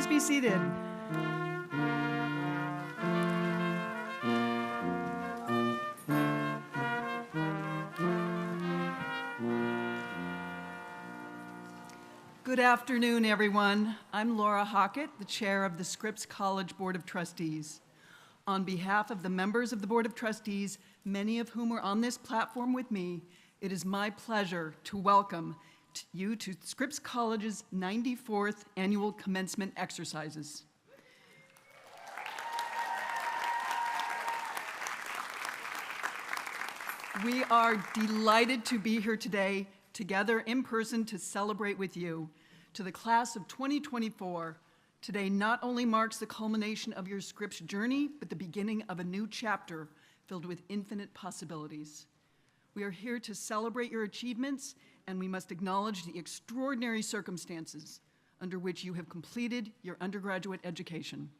Please be seated. Good afternoon, everyone. I'm Laura Hockett, the chair of the Scripps College Board of Trustees. On behalf of the members of the Board of Trustees, many of whom are on this platform with me, it is my pleasure to welcome you to Scripps College's 94th annual commencement exercises. We are delighted to be here today, together in person to celebrate with you. To the class of 2024, today not only marks the culmination of your Scripps journey, but the beginning of a new chapter filled with infinite possibilities. We are here to celebrate your achievements, and we must acknowledge the extraordinary circumstances under which you have completed your undergraduate education.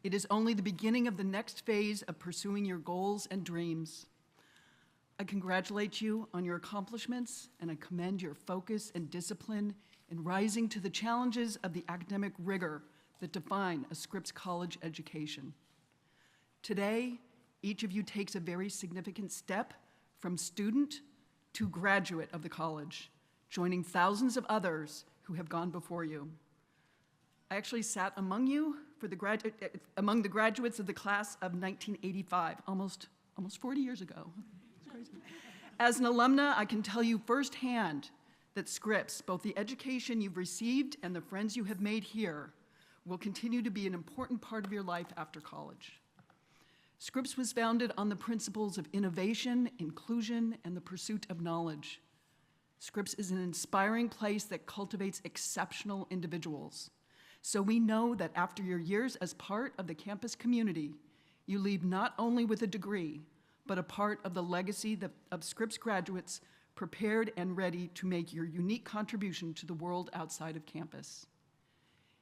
It is only the beginning of the next phase of pursuing your goals and dreams. I congratulate you on your accomplishments, and I commend your focus and discipline in rising to the challenges of the academic rigor that define a Scripps College education. Today, each of you takes a very significant step from student to graduate of the college, joining thousands of others who have gone before you. I actually sat among you for among the graduates of the class of 1985, almost 40 years ago. It's crazy. As an alumna, I can tell you firsthand that Scripps, both the education you've received and the friends you have made here, will continue to be an important part of your life after college. Scripps was founded on the principles of innovation, inclusion, and the pursuit of knowledge. Scripps is an inspiring place that cultivates exceptional individuals. So we know that after your years as part of the campus community, you leave not only with a degree, but a part of the legacy of Scripps graduates prepared and ready to make your unique contribution to the world outside of campus.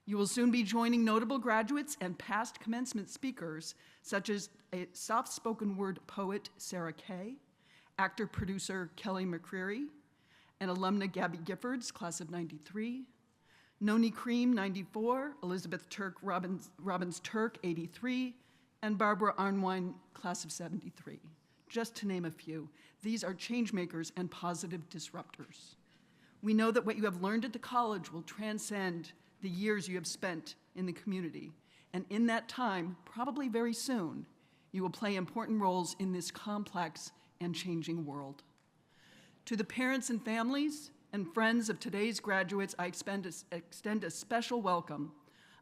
You will soon be joining notable graduates and past commencement speakers, such as a soft-spoken word poet, Sarah Kay, actor-producer Kelly McCreary, and alumna Gabby Giffords, class of 93, Noni Cream, 94, Elizabeth Robbins-Turk, 83, and Barbara Arnwine, class of 73, just to name a few. These are change makers and positive disruptors. We know that what you have learned at the college will transcend the years you have spent in the community. And in that time, probably very soon, you will play important roles in this complex and changing world. To the parents and families and friends of today's graduates, I extend a special welcome.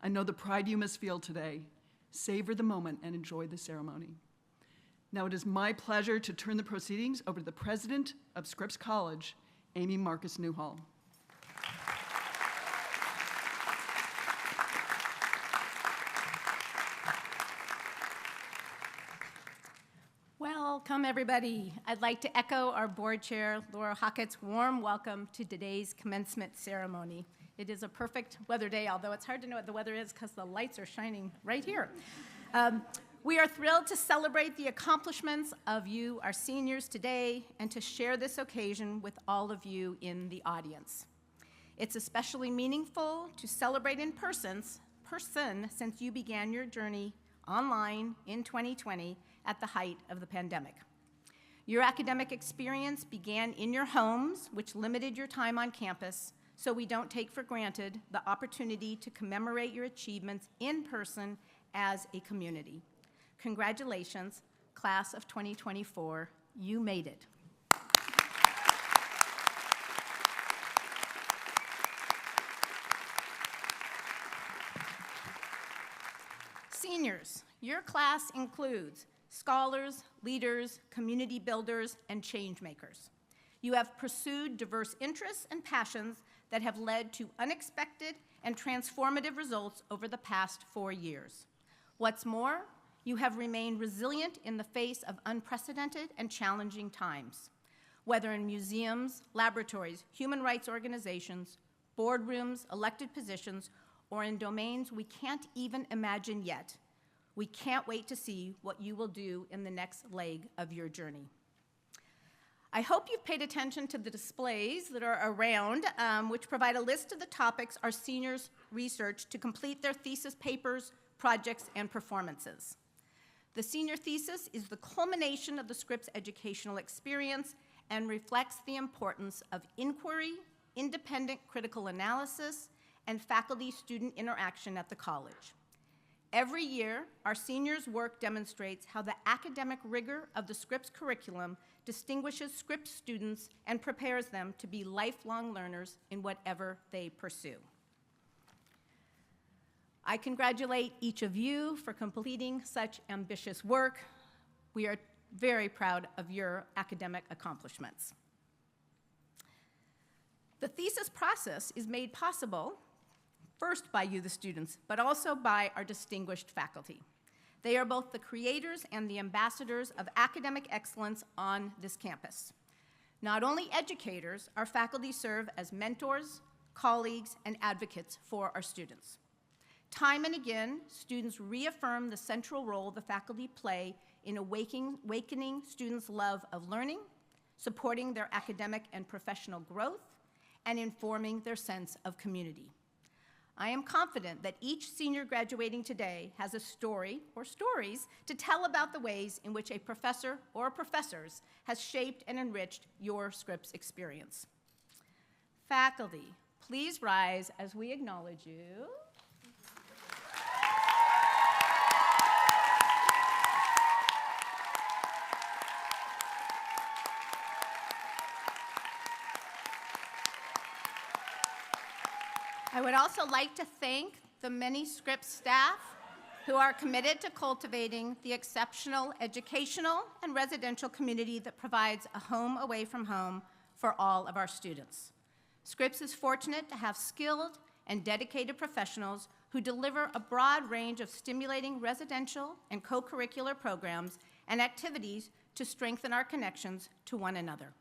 I know the pride you must feel today. Savor the moment and enjoy the ceremony. Now it is my pleasure to turn the proceedings over to the president of Scripps College, Amy Marcus Newhall. Welcome, everybody. I'd like to echo our board chair, Laura Hockett's warm welcome to today's commencement ceremony. It is a perfect weather day, although it's hard to know what the weather is because the lights are shining right here. We are thrilled to celebrate the accomplishments of you, our seniors, today, and to share this occasion with all of you in the audience. It's especially meaningful to celebrate in person since you began your journey online in 2020 at the height of the pandemic. Your academic experience began in your homes, which limited your time on campus, so we don't take for granted the opportunity to commemorate your achievements in person as a community. Congratulations, class of 2024, you made it. Seniors, your class includes scholars, leaders, community builders, and change makers. You have pursued diverse interests and passions that have led to unexpected and transformative results over the past 4 years. What's more, you have remained resilient in the face of unprecedented and challenging times. Whether in museums, laboratories, human rights organizations, boardrooms, elected positions, or in domains we can't even imagine yet, we can't wait to see what you will do in the next leg of your journey. I hope you've paid attention to the displays that are around, which provide a list of the topics our seniors research to complete their thesis papers, projects, and performances. The senior thesis is the culmination of the Scripps educational experience and reflects the importance of inquiry, independent critical analysis, and faculty-student interaction at the college. Every year, our seniors' work demonstrates how the academic rigor of the Scripps curriculum distinguishes Scripps students and prepares them to be lifelong learners in whatever they pursue. I congratulate each of you for completing such ambitious work. We are very proud of your academic accomplishments. The thesis process is made possible first by you, the students, but also by our distinguished faculty. They are both the creators and the ambassadors of academic excellence on this campus. Not only educators, our faculty serve as mentors, colleagues, and advocates for our students. Time and again, students reaffirm the central role the faculty play in awakening students' love of learning, supporting their academic and professional growth, and informing their sense of community. I am confident that each senior graduating today has a story or stories to tell about the ways in which a professor or professors has shaped and enriched your Scripps experience. Faculty, please rise as we acknowledge you. I would also like to thank the many Scripps staff who are committed to cultivating the exceptional educational and residential community that provides a home away from home for all of our students. Scripps is fortunate to have skilled and dedicated professionals who deliver a broad range of stimulating residential and co-curricular programs and activities to strengthen our connections to one another.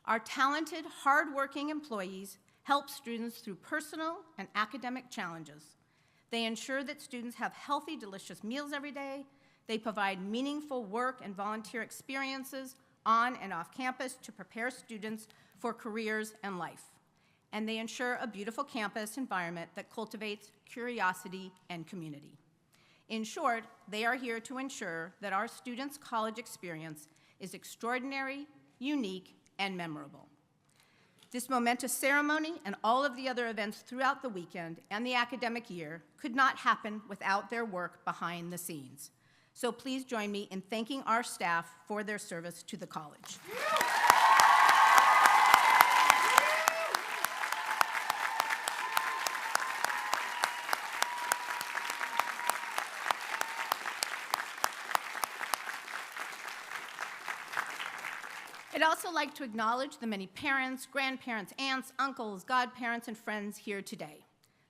Our talented, hardworking employees help students through personal and academic challenges. They ensure that students have healthy, delicious meals every day. They provide meaningful work and volunteer experiences on and off campus to prepare students for careers and life. And they ensure a beautiful campus environment that cultivates curiosity and community. In short, they are here to ensure that our students' college experience is extraordinary, unique, and memorable. This momentous ceremony and all of the other events throughout the weekend and the academic year could not happen without their work behind the scenes. So please join me in thanking our staff for their service to the college. I'd also like to acknowledge the many parents, grandparents, aunts, uncles, godparents, and friends here today.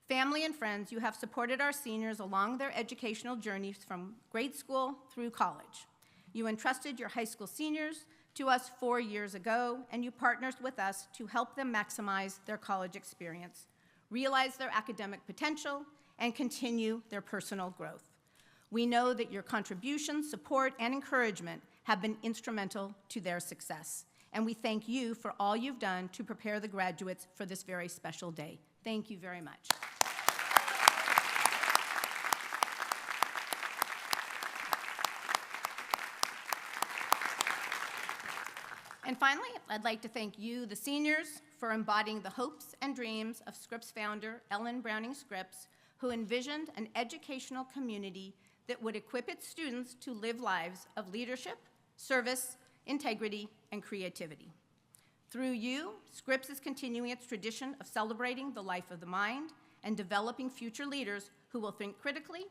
Family and friends, you have supported our seniors along their educational journeys from grade school through college. You entrusted your high school seniors to us 4 years ago, and you partnered with us to help them maximize their college experience, realize their academic potential, and continue their personal growth. We know that your contributions, support, and encouragement have been instrumental to their success. And we thank you for all you've done to prepare the graduates for this very special day. Thank you very much. And finally, I'd like to thank you, the seniors, for embodying the hopes and dreams of Scripps founder Ellen Browning Scripps, who envisioned an educational community that would equip its students to live lives of leadership, service, integrity, and creativity. Through you, Scripps is continuing its tradition of celebrating the life of the mind and developing future leaders who will think critically,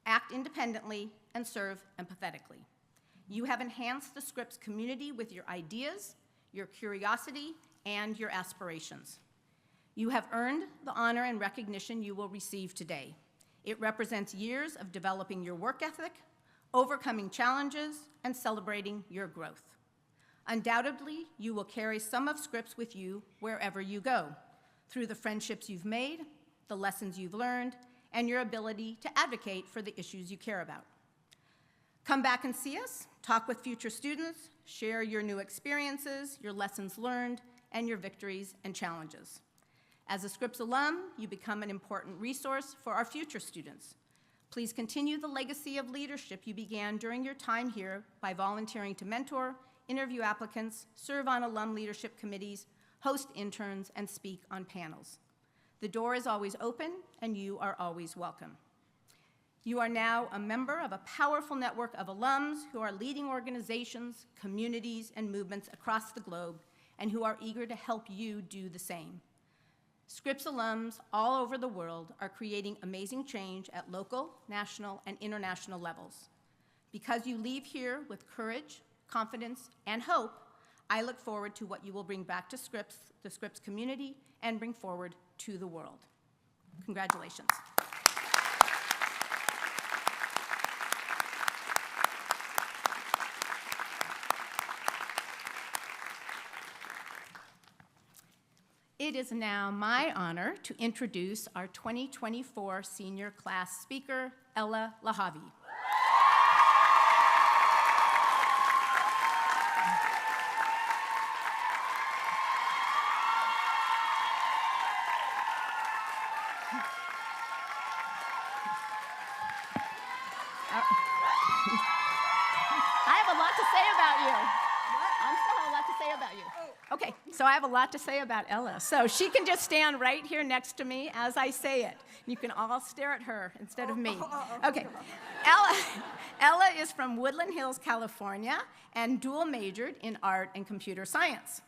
act independently, and serve empathetically. You have enhanced the Scripps community with your ideas, your curiosity, and your aspirations. You have earned the honor and recognition you will receive today. It represents years of developing your work ethic, overcoming challenges, and celebrating your growth. Undoubtedly, you will carry some of Scripps with you wherever you go, through the friendships you've made, the lessons you've learned, and your ability to advocate for the issues you care about. Come back and see us, talk with future students, share your new experiences, your lessons learned, and your victories and challenges. As a Scripps alum, you become an important resource for our future students. Please continue the legacy of leadership you began during your time here by volunteering to mentor, interview applicants, serve on alum leadership committees, host interns, and speak on panels. The door is always open, and you are always welcome. You are now a member of a powerful network of alums who are leading organizations, communities, and movements across the globe, and who are eager to help you do the same. Scripps alums all over the world are creating amazing change at local, national, and international levels. Because you leave here with courage, confidence, and hope, I look forward to what you will bring back to Scripps, the Scripps community, and bring forward to the world. Congratulations. It is now my honor to introduce our 2024 senior class speaker, Ella Lahavi. I have a lot to say about you. I still have a lot to say about you. Okay, so I have a lot to say about Ella. So she can just stand right here next to me as I say it. You can all stare at her instead of me. Okay, Ella is from Woodland Hills, California, and dual majored in art and computer science.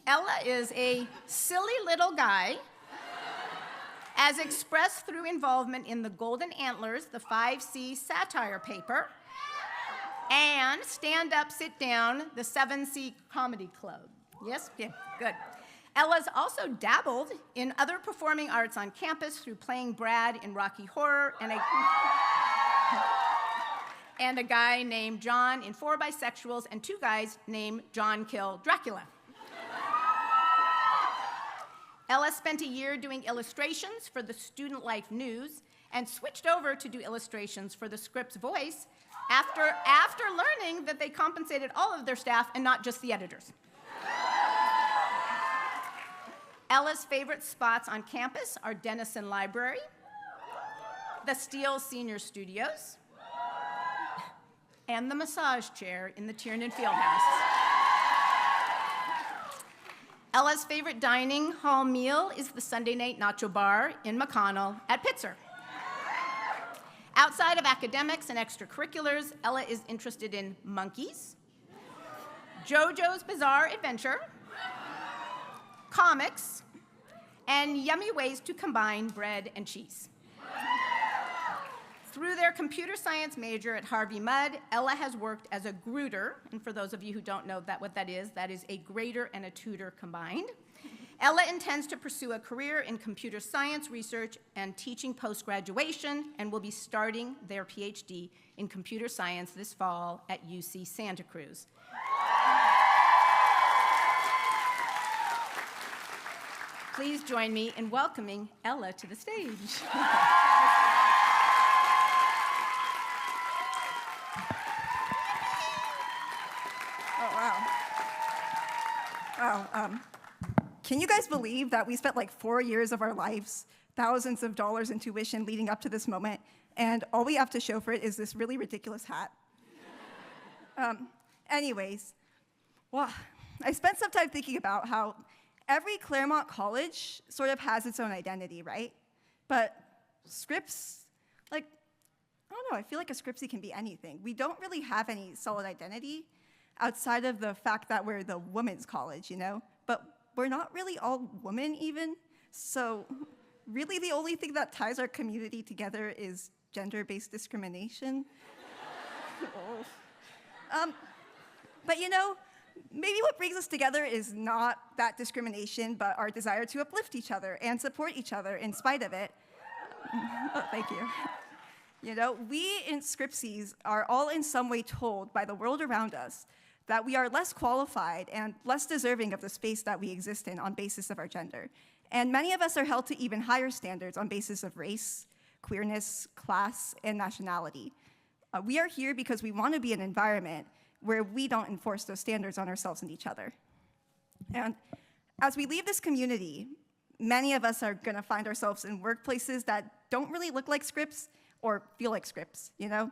Ella is a silly little guy, as expressed through involvement in the Golden Antlers, the 5C satire paper, and Stand Up, Sit Down, the 7C Comedy Club. Yes? Yeah, good. Ella's also dabbled in other performing arts on campus through playing Brad in Rocky Horror and a guy named John in 4 Bisexuals and 2 guys named John Kill Dracula. Ella spent a year doing illustrations for the Student Life News and switched over to do illustrations for the Scripps Voice after learning that they compensated all of their staff and not just the editors. Ella's favorite spots on campus are Denison Library, the Steele Senior Studios, and the massage chair in the Tiernan Fieldhouse. Ella's favorite dining hall meal is the Sunday night nacho bar in McConnell at Pitzer. Outside of academics and extracurriculars, Ella is interested in monkeys, JoJo's Bizarre Adventure, comics, and yummy ways to combine bread and cheese. Through their computer science major at Harvey Mudd, Ella has worked as a gruder, and for those of you who don't know what that is a grader and a tutor combined. Ella intends to pursue a career in computer science research and teaching post-graduation, and will be starting their PhD in computer science this fall at UC Santa Cruz. Please join me in welcoming Ella to the stage. Wow, can you guys believe that we spent like 4 years of our lives, thousands of dollars in tuition leading up to this moment, and all we have to show for it is this really ridiculous hat? Anyways, well, I spent some time thinking about how every Claremont college sort of has its own identity, right? But Scripps, I don't know, I feel like a Scripsy can be anything. We don't really have any solid identity outside of the fact that we're the women's college, But we're not really all women even. So really the only thing that ties our community together is gender-based discrimination. But maybe what brings us together is not that discrimination, but our desire to uplift each other and support each other in spite of it. Oh, thank you. We in Scripsies are all in some way told by the world around us that we are less qualified and less deserving of the space that we exist in on basis of our gender. And many of us are held to even higher standards on basis of race, queerness, class, and nationality. We are here because we want to be an environment where we don't enforce those standards on ourselves and each other. And as we leave this community, many of us are going to find ourselves in workplaces that don't really look like Scripps or feel like Scripps, you know?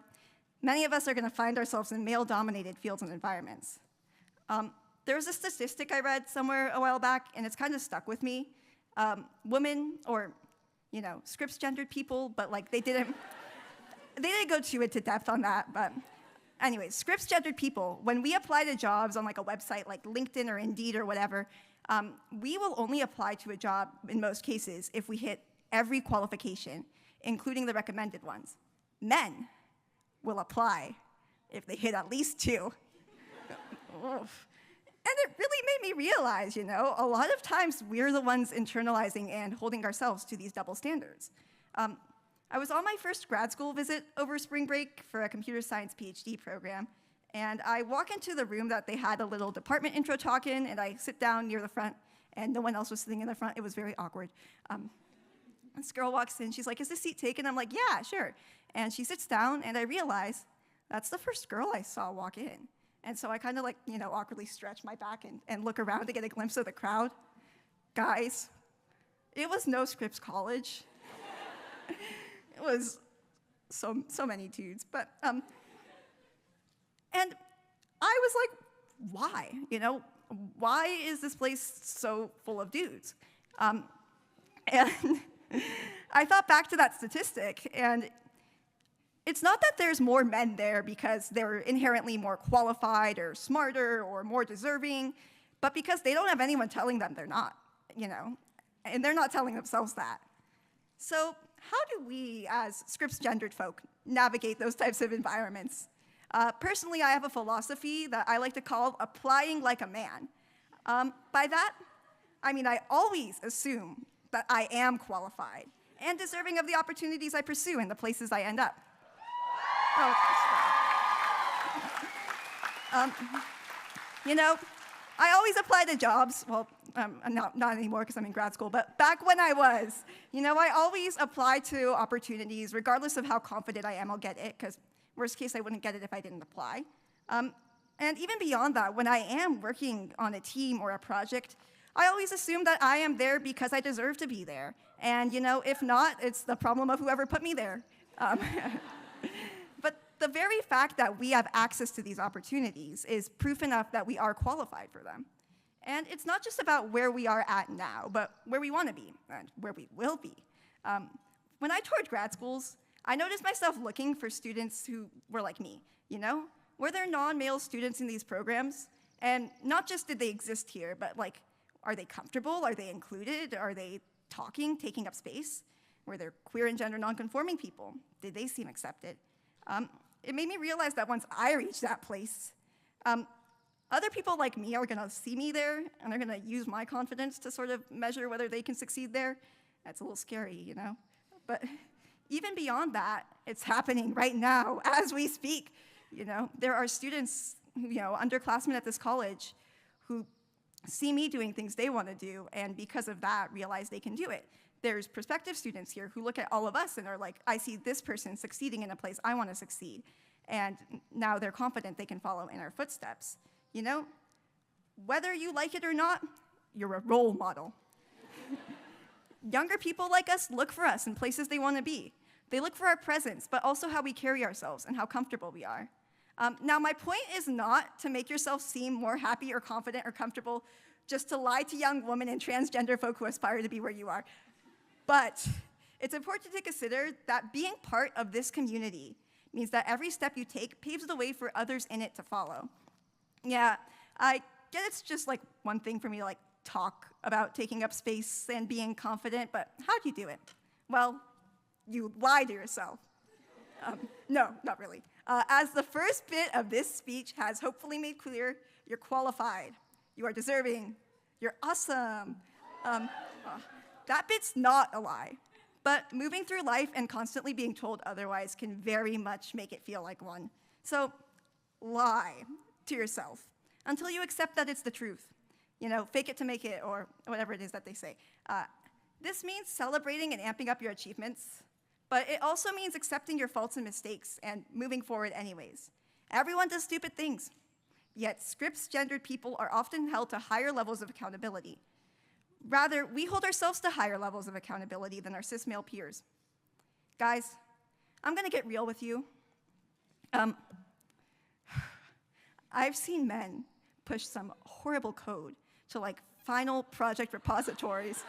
Many of us are going to find ourselves in male-dominated fields and environments. There was a statistic I read somewhere a while back, and it's kind of stuck with me. Women, or, you know, Scripps gendered people, but like they didn't go too into depth on that, but anyways, Scripps gendered people, when we apply to jobs on like a website like LinkedIn or Indeed or whatever, we will only apply to a job in most cases if we hit every qualification, including the recommended ones. Men will apply if they hit at least 2. And it really made me realize, you know, a lot of times we're the ones internalizing and holding ourselves to these double standards. I was on my first grad school visit over spring break for a computer science PhD program, and I walk into the room that they had a little department intro talk in, and I sit down near the front, and no one else was sitting in the front. It was very awkward. This girl walks in, she's like, "Is this seat taken?" I'm like, "Yeah, sure." And she sits down, and I realize that's the first girl I saw walk in. And so I kind of like, you know, awkwardly stretch my back and look around to get a glimpse of the crowd. Guys, it was no Scripps College. It was so many dudes, but, and I was like, why? You know, why is this place so full of dudes? And I thought back to that statistic, and it's not that there's more men there because they're inherently more qualified or smarter or more deserving, but because they don't have anyone telling them they're not, you know, and they're not telling themselves that. So how do we, as Scripps gendered folk, navigate those types of environments? Personally, I have a philosophy that I like to call applying like a man. By that, I mean I always assume that I am qualified and deserving of the opportunities I pursue and the places I end up. Oh, you know, I always apply to jobs. Well, not anymore because I'm in grad school, but back when I was, you know, I always apply to opportunities regardless of how confident I am I'll get it, because worst case, I wouldn't get it if I didn't apply. And even beyond that, when I am working on a team or a project, I always assume that I am there because I deserve to be there. And, you know, if not, it's the problem of whoever put me there. But the very fact that we have access to these opportunities is proof enough that we are qualified for them. And it's not just about where we are at now, but where we want to be and where we will be. When I toured grad schools, I noticed myself looking for students who were like me, you know? Were there non-male students in these programs? And not just did they exist here, but like, are they comfortable? Are they included? Are they talking, taking up space? Were there queer and gender nonconforming people? Did they seem accepted? It made me realize that once I reached that place, other people like me are gonna see me there, and they're gonna use my confidence to sort of measure whether they can succeed there. That's a little scary, you know? But even beyond that, it's happening right now as we speak. You know, there are students, you know, underclassmen at this college who see me doing things they want to do, and because of that, realize they can do it. There's prospective students here who look at all of us and are like, I see this person succeeding in a place I want to succeed. And now they're confident they can follow in our footsteps. You know, whether you like it or not, you're a role model. Younger people like us look for us in places they want to be. They look for our presence, but also how we carry ourselves and how comfortable we are. Now, my point is not to make yourself seem more happy or confident or comfortable, just to lie to young women and transgender folk who aspire to be where you are. But it's important to consider that being part of this community means that every step you take paves the way for others in it to follow. Yeah, I get it's just like one thing for me to like talk about taking up space and being confident, but how do you do it? Well, you lie to yourself. No, not really. As the first bit of this speech has hopefully made clear, you're qualified, you are deserving, you're awesome. That bit's not a lie, but moving through life and constantly being told otherwise can very much make it feel like one. So lie to yourself until you accept that it's the truth. You know, fake it to make it, or whatever it is that they say. This means celebrating and amping up your achievements, But it also means accepting your faults and mistakes and moving forward anyways. Everyone does stupid things, yet Scripps gendered people are often held to higher levels of accountability. Rather, we hold ourselves to higher levels of accountability than our cis male peers. Guys, I'm gonna get real with you. I've seen men push some horrible code to like final project repositories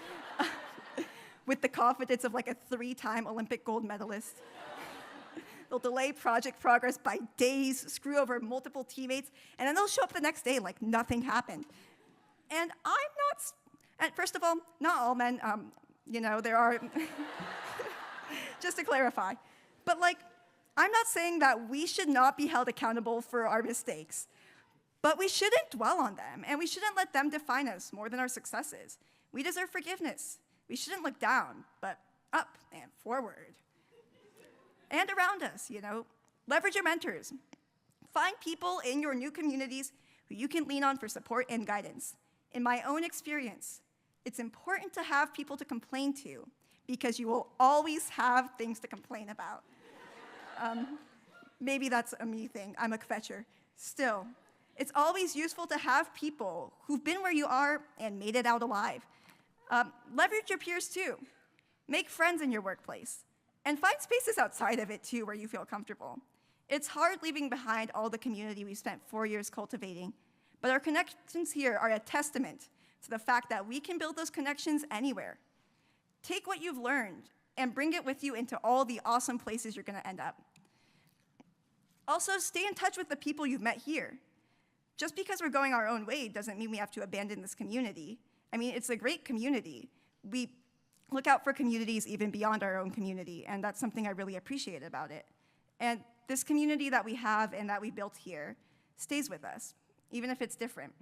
with the confidence of like a 3-time Olympic gold medalist. They'll delay project progress by days, screw over multiple teammates, and then they'll show up the next day like nothing happened. And and first of all, not all men, there are, just to clarify. But like, I'm not saying that we should not be held accountable for our mistakes, but we shouldn't dwell on them, and we shouldn't let them define us more than our successes. We deserve forgiveness. We shouldn't look down, but up and forward. And around us, leverage your mentors. Find people in your new communities who you can lean on for support and guidance. In my own experience, it's important to have people to complain to because you will always have things to complain about. Maybe that's a me thing, I'm a kvetcher. Still, it's always useful to have people who've been where you are and made it out alive. Leverage your peers too. Make friends in your workplace. And find spaces outside of it too where you feel comfortable. It's hard leaving behind all the community we spent 4 years cultivating, but our connections here are a testament to the fact that we can build those connections anywhere. Take what you've learned and bring it with you into all the awesome places you're gonna end up. Also, stay in touch with the people you've met here. Just because we're going our own way doesn't mean we have to abandon this community. I mean, it's a great community. We look out for communities even beyond our own community, and that's something I really appreciate about it. And this community that we have and that we built here stays with us, even if it's different.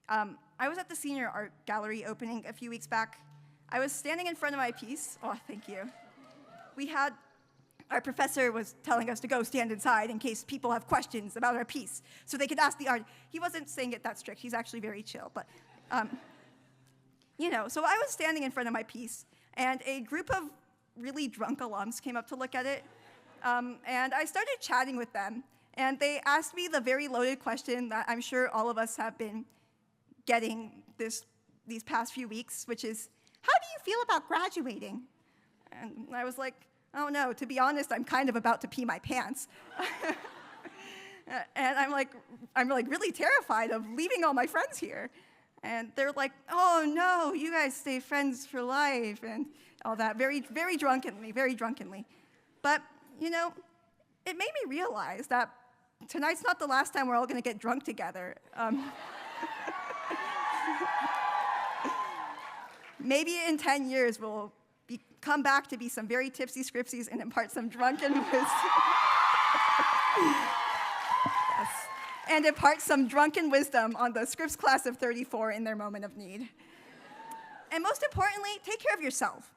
I was at the senior art gallery opening a few weeks back. I was standing in front of my piece. Oh, thank you. Our professor was telling us to go stand inside in case people have questions about our piece, so they could ask the art. He wasn't saying it that strict. He's actually very chill, but so I was standing in front of my piece, and a group of really drunk alums came up to look at it, and I started chatting with them, and they asked me the very loaded question that I'm sure all of us have been getting these past few weeks, which is, how do you feel about graduating? And I was like, oh no, to be honest, I'm kind of about to pee my pants. And I'm like really terrified of leaving all my friends here. And they're like, oh no, you guys stay friends for life, and all that, very, very drunkenly, very drunkenly. But, it made me realize that tonight's not the last time we're all gonna get drunk together. Maybe in 10 years, we'll come back to be some very tipsy Scripsies and impart some drunken wisdom. Yes. And impart some drunken wisdom on the Scripps class of 34 in their moment of need. And most importantly, take care of yourself.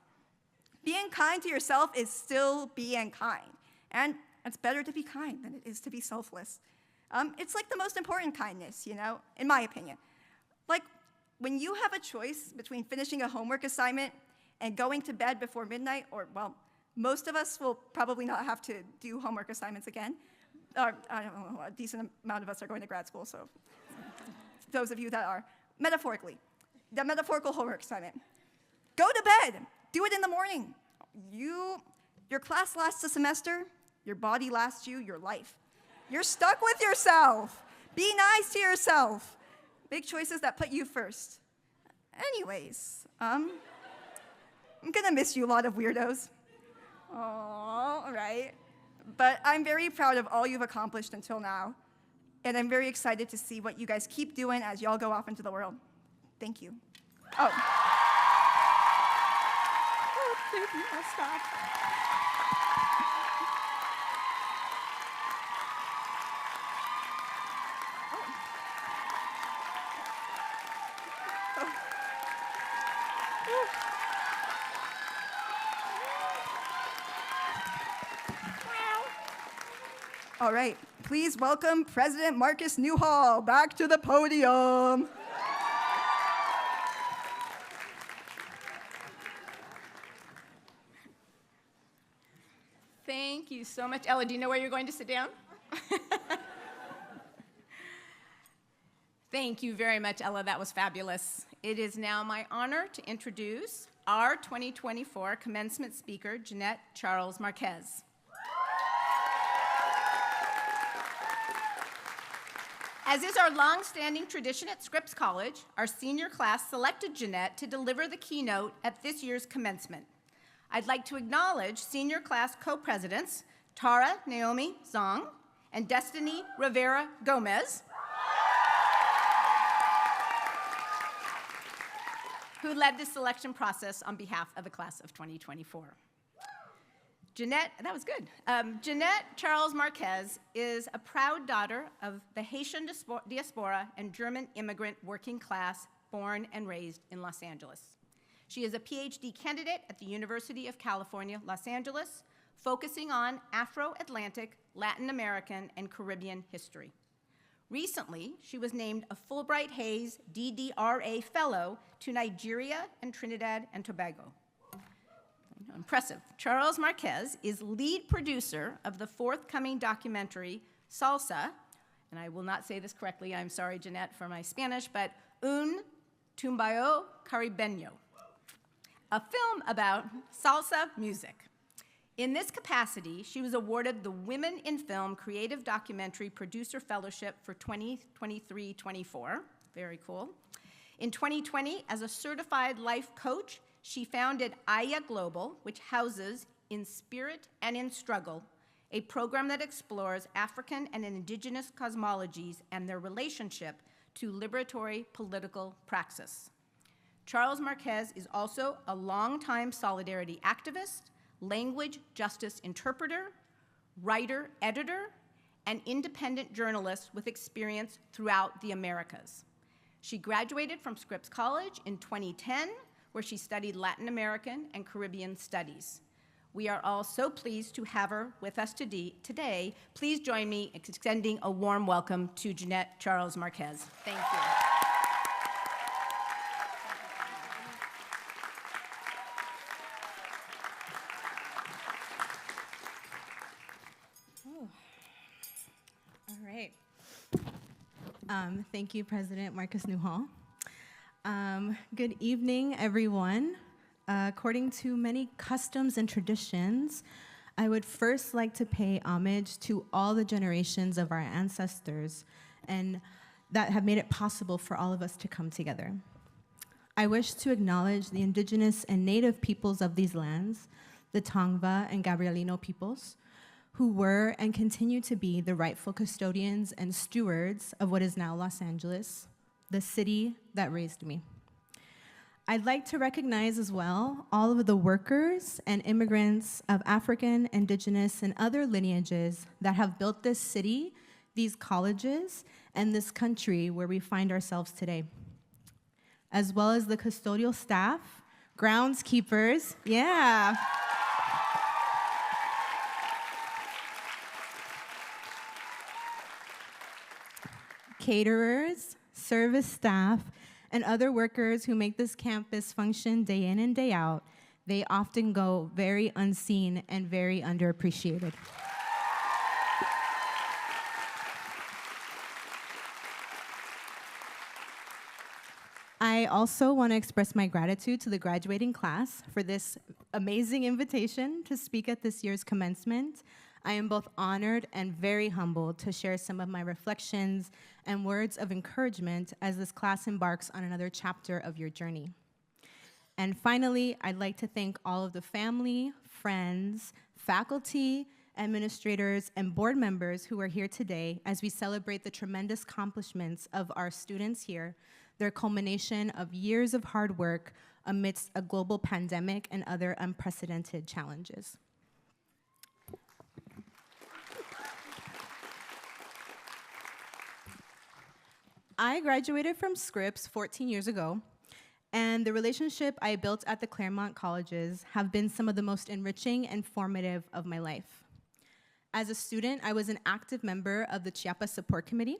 Being kind to yourself is still being kind. And it's better to be kind than it is to be selfless. It's like the most important kindness, in my opinion. Like, when you have a choice between finishing a homework assignment and going to bed before midnight, or, well, most of us will probably not have to do homework assignments again. Or, I don't know, a decent amount of us are going to grad school, so those of you that are, metaphorically, the metaphorical homework assignment. Go to bed. Do it in the morning. Your class lasts a semester. Your body lasts you your life. You're stuck with yourself. Be nice to yourself. Make choices that put you first. Anyways, I'm gonna miss you, a lot of weirdos. All right. But I'm very proud of all you've accomplished until now, and I'm very excited to see what you guys keep doing as y'all go off into the world. Thank you. Oh, thank you. I'll stop. All right, please welcome President Marcus Newhall back to the podium. Thank you so much. Ella, do you know where you're going to sit down? Thank you very much, Ella. That was fabulous. It is now my honor to introduce our 2024 commencement speaker, Jeanette Charles Marquez. As is our long-standing tradition at Scripps College, our senior class selected Jeanette to deliver the keynote at this year's commencement. I'd like to acknowledge senior class co-presidents Tara Naomi Zong and Destiny Rivera Gomez, who led the selection process on behalf of the class of 2024. Jeanette, that was good. Jeanette Charles Marquez is a proud daughter of the Haitian diaspora and German immigrant working class born and raised in Los Angeles. She is a PhD candidate at the University of California, Los Angeles, focusing on Afro-Atlantic, Latin American, and Caribbean history. Recently, she was named a Fulbright Hays DDRA Fellow to Nigeria and Trinidad and Tobago. Impressive. Charles Marquez is lead producer of the forthcoming documentary Salsa, and I will not say this correctly, I'm sorry, Jeanette, for my Spanish, but Un Tumbao Caribeño, a film about salsa music. In this capacity, she was awarded the Women in Film Creative Documentary Producer Fellowship for 2023-24. Very cool. In 2020, as a certified life coach, she founded Aya Global, which houses In Spirit and in Struggle, a program that explores African and indigenous cosmologies and their relationship to liberatory political praxis. Charles Marquez is also a longtime solidarity activist, language justice interpreter, writer, editor, and independent journalist with experience throughout the Americas. She graduated from Scripps College in 2010, where she studied Latin American and Caribbean studies. We are all so pleased to have her with us today. Please join me in extending a warm welcome to Jeanette Charles Marquez. Thank you. All right. Thank you, President Marcus Newhall. Good evening, everyone. According to many customs and traditions, I would first like to pay homage to all the generations of our ancestors and that have made it possible for all of us to come together. I wish to acknowledge the indigenous and native peoples of these lands, the Tongva and Gabrielino peoples, who were and continue to be the rightful custodians and stewards of what is now Los Angeles, the city that raised me. I'd like to recognize as well all of the workers and immigrants of African, indigenous, and other lineages that have built this city, these colleges, and this country where we find ourselves today, as well as the custodial staff, groundskeepers, yeah. Caterers, service staff, and other workers who make this campus function day in and day out. They often go very unseen and very underappreciated. I also want to express my gratitude to the graduating class for this amazing invitation to speak at this year's commencement. I am both honored and very humbled to share some of my reflections and words of encouragement as this class embarks on another chapter of your journey. And finally, I'd like to thank all of the family, friends, faculty, administrators, and board members who are here today as we celebrate the tremendous accomplishments of our students here, their culmination of years of hard work amidst a global pandemic and other unprecedented challenges. I graduated from Scripps 14 years ago, and the relationship I built at the Claremont colleges have been some of the most enriching and formative of my life. As a student, I was an active member of the Chiapas Support Committee.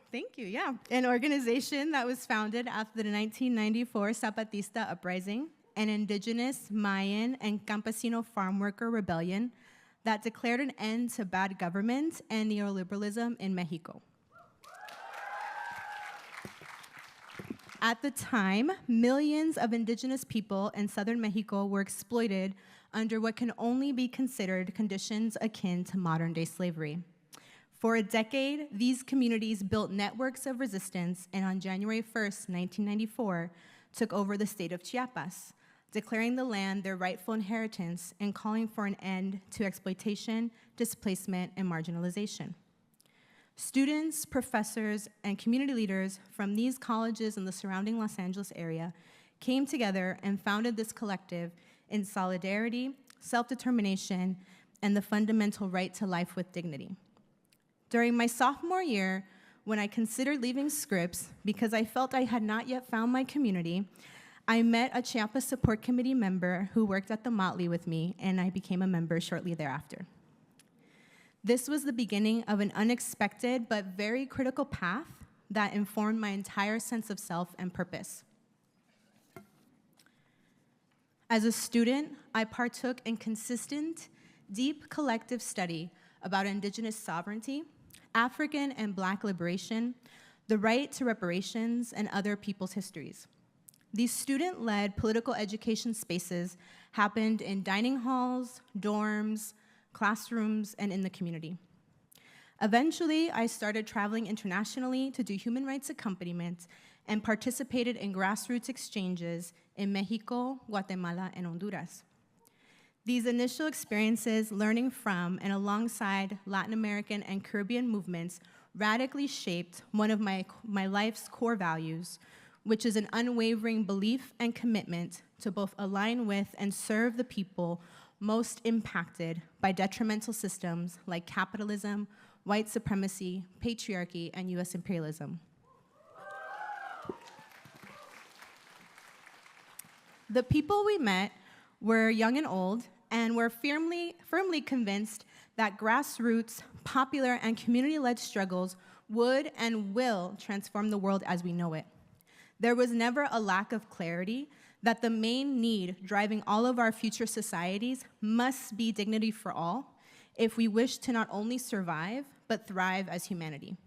Thank you, yeah. An organization that was founded after the 1994 Zapatista uprising an indigenous Mayan and campesino farm worker rebellion that declared an end to bad government and neoliberalism in Mexico. At the time, millions of indigenous people in southern Mexico were exploited under what can only be considered conditions akin to modern-day slavery. For a decade, these communities built networks of resistance, and on January 1st, 1994, took over the state of Chiapas, declaring the land their rightful inheritance and calling for an end to exploitation, displacement, and marginalization. Students, professors, and community leaders from these colleges in the surrounding Los Angeles area came together and founded this collective in solidarity, self-determination, and the fundamental right to life with dignity. During my sophomore year, when I considered leaving Scripps because I felt I had not yet found my community, I met a Chiapas Support Committee member who worked at the Motley with me, and I became a member shortly thereafter. This was the beginning of an unexpected but very critical path that informed my entire sense of self and purpose. As a student, I partook in consistent, deep collective study about indigenous sovereignty, African and Black liberation, the right to reparations, and other people's histories. These student-led political education spaces happened in dining halls, dorms, classrooms, and in the community. Eventually, I started traveling internationally to do human rights accompaniment and participated in grassroots exchanges in Mexico, Guatemala, and Honduras. These initial experiences learning from and alongside Latin American and Caribbean movements radically shaped one of my life's core values, which is an unwavering belief and commitment to both align with and serve the people most impacted by detrimental systems like capitalism, white supremacy, patriarchy, and US imperialism. The people we met were young and old, and were firmly convinced that grassroots, popular, and community-led struggles would and will transform the world as we know it. There was never a lack of clarity that the main need driving all of our future societies must be dignity for all if we wish to not only survive, but thrive as humanity.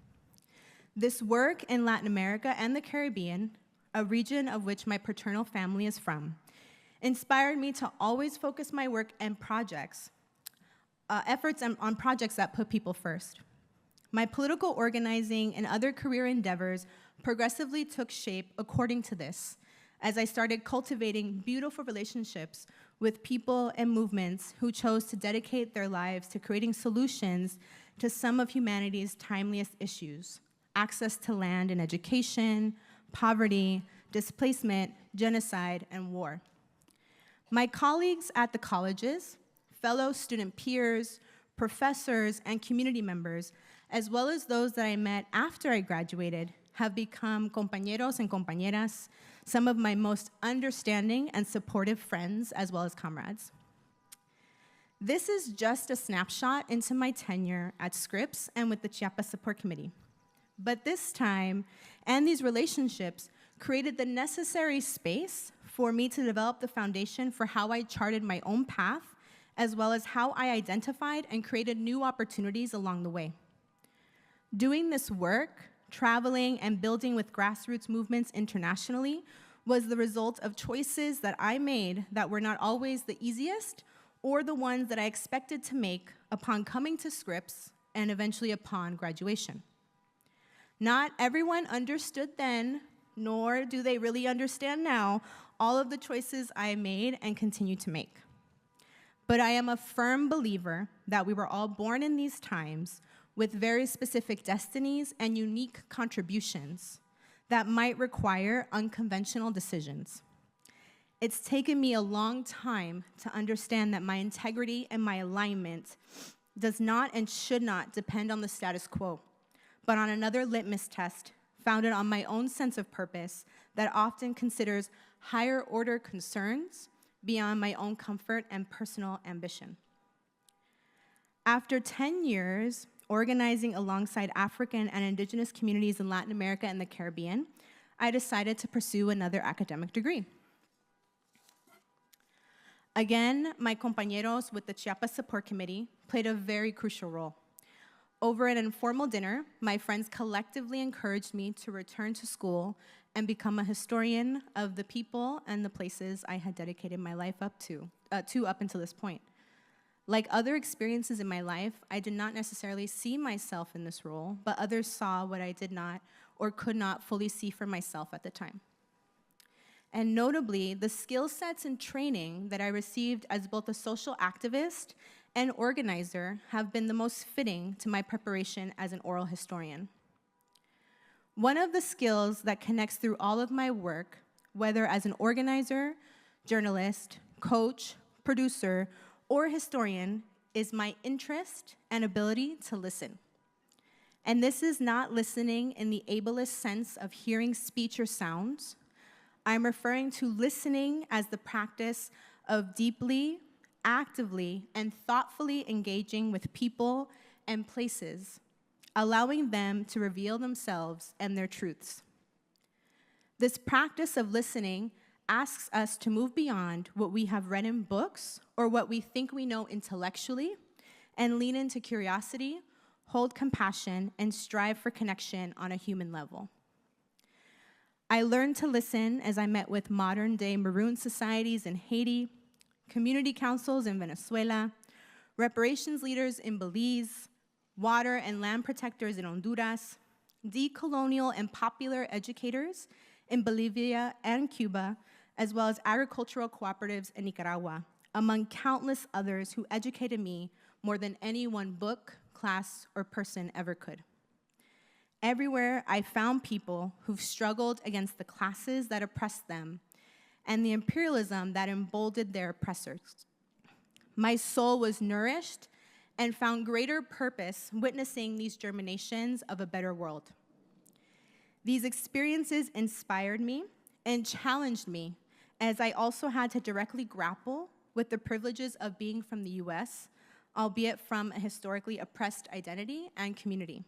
This work in Latin America and the Caribbean, a region of which my paternal family is from, inspired me to always focus my work and efforts on projects that put people first. My political organizing and other career endeavors progressively took shape according to this, as I started cultivating beautiful relationships with people and movements who chose to dedicate their lives to creating solutions to some of humanity's timeliest issues: access to land and education, poverty, displacement, genocide, and war. My colleagues at the colleges, fellow student peers, professors, and community members, as well as those that I met after I graduated, have become compañeros and compañeras, some of my most understanding and supportive friends, as well as comrades. This is just a snapshot into my tenure at Scripps and with the Chiapas Support Committee. But this time, and these relationships, created the necessary space for me to develop the foundation for how I charted my own path, as well as how I identified and created new opportunities along the way. Doing this work, traveling and building with grassroots movements internationally, was the result of choices that I made that were not always the easiest or the ones that I expected to make upon coming to Scripps and eventually upon graduation. Not everyone understood then, nor do they really understand now, all of the choices I made and continue to make. But I am a firm believer that we were all born in these times with very specific destinies and unique contributions that might require unconventional decisions. It's taken me a long time to understand that my integrity and my alignment does not and should not depend on the status quo, but on another litmus test founded on my own sense of purpose that often considers higher order concerns beyond my own comfort and personal ambition. After 10 years organizing alongside African and indigenous communities in Latin America and the Caribbean, I decided to pursue another academic degree. Again, my compañeros with the Chiapas Support Committee played a very crucial role. Over an informal dinner, my friends collectively encouraged me to return to school and become a historian of the people and the places I had dedicated my life up until this point. Like other experiences in my life, I did not necessarily see myself in this role, but others saw what I did not or could not fully see for myself at the time. And notably, the skill sets and training that I received as both a social activist and organizer have been the most fitting to my preparation as an oral historian. One of the skills that connects through all of my work, whether as an organizer, journalist, coach, producer, or historian, is my interest and ability to listen. And this is not listening in the ableist sense of hearing speech or sounds. I'm referring to listening as the practice of deeply, actively, and thoughtfully engaging with people and places, allowing them to reveal themselves and their truths. This practice of listening asks us to move beyond what we have read in books or what we think we know intellectually and lean into curiosity, hold compassion, and strive for connection on a human level. I learned to listen as I met with modern-day Maroon societies in Haiti, community councils in Venezuela, reparations leaders in Belize, water and land protectors in Honduras, decolonial and popular educators in Bolivia and Cuba, as well as agricultural cooperatives in Nicaragua, among countless others who educated me more than any one book, class, or person ever could. Everywhere, I found people who've struggled against the classes that oppressed them and the imperialism that emboldened their oppressors. My soul was nourished and found greater purpose witnessing these germinations of a better world. These experiences inspired me and challenged me, as I also had to directly grapple with the privileges of being from the US, albeit from a historically oppressed identity and community.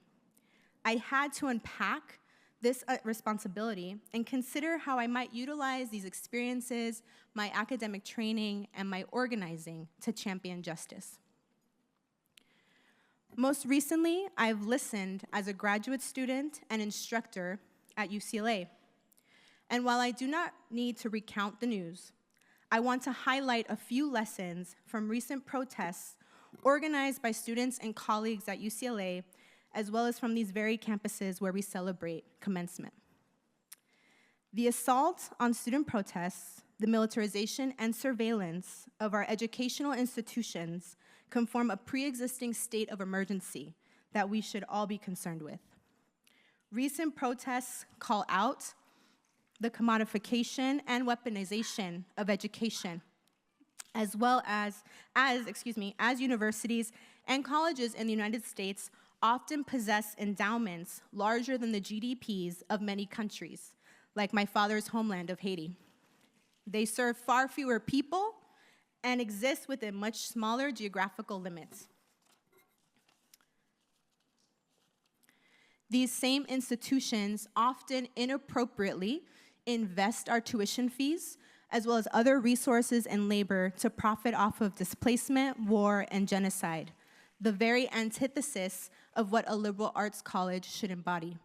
I had to unpack this responsibility and consider how I might utilize these experiences, my academic training, and my organizing to champion justice. Most recently, I've listened as a graduate student and instructor at UCLA. And while I do not need to recount the news, I want to highlight a few lessons from recent protests organized by students and colleagues at UCLA, as well as from these very campuses where we celebrate commencement. The assault on student protests, the militarization and surveillance of our educational institutions conform a pre-existing state of emergency that we should all be concerned with. Recent protests call out the commodification and weaponization of education, as well as universities and colleges in the United States often possess endowments larger than the GDPs of many countries, like my father's homeland of Haiti. They serve far fewer people and exist within much smaller geographical limits. These same institutions often inappropriately invest our tuition fees, as well as other resources and labor to profit off of displacement, war, and genocide, the very antithesis of what a liberal arts college should embody.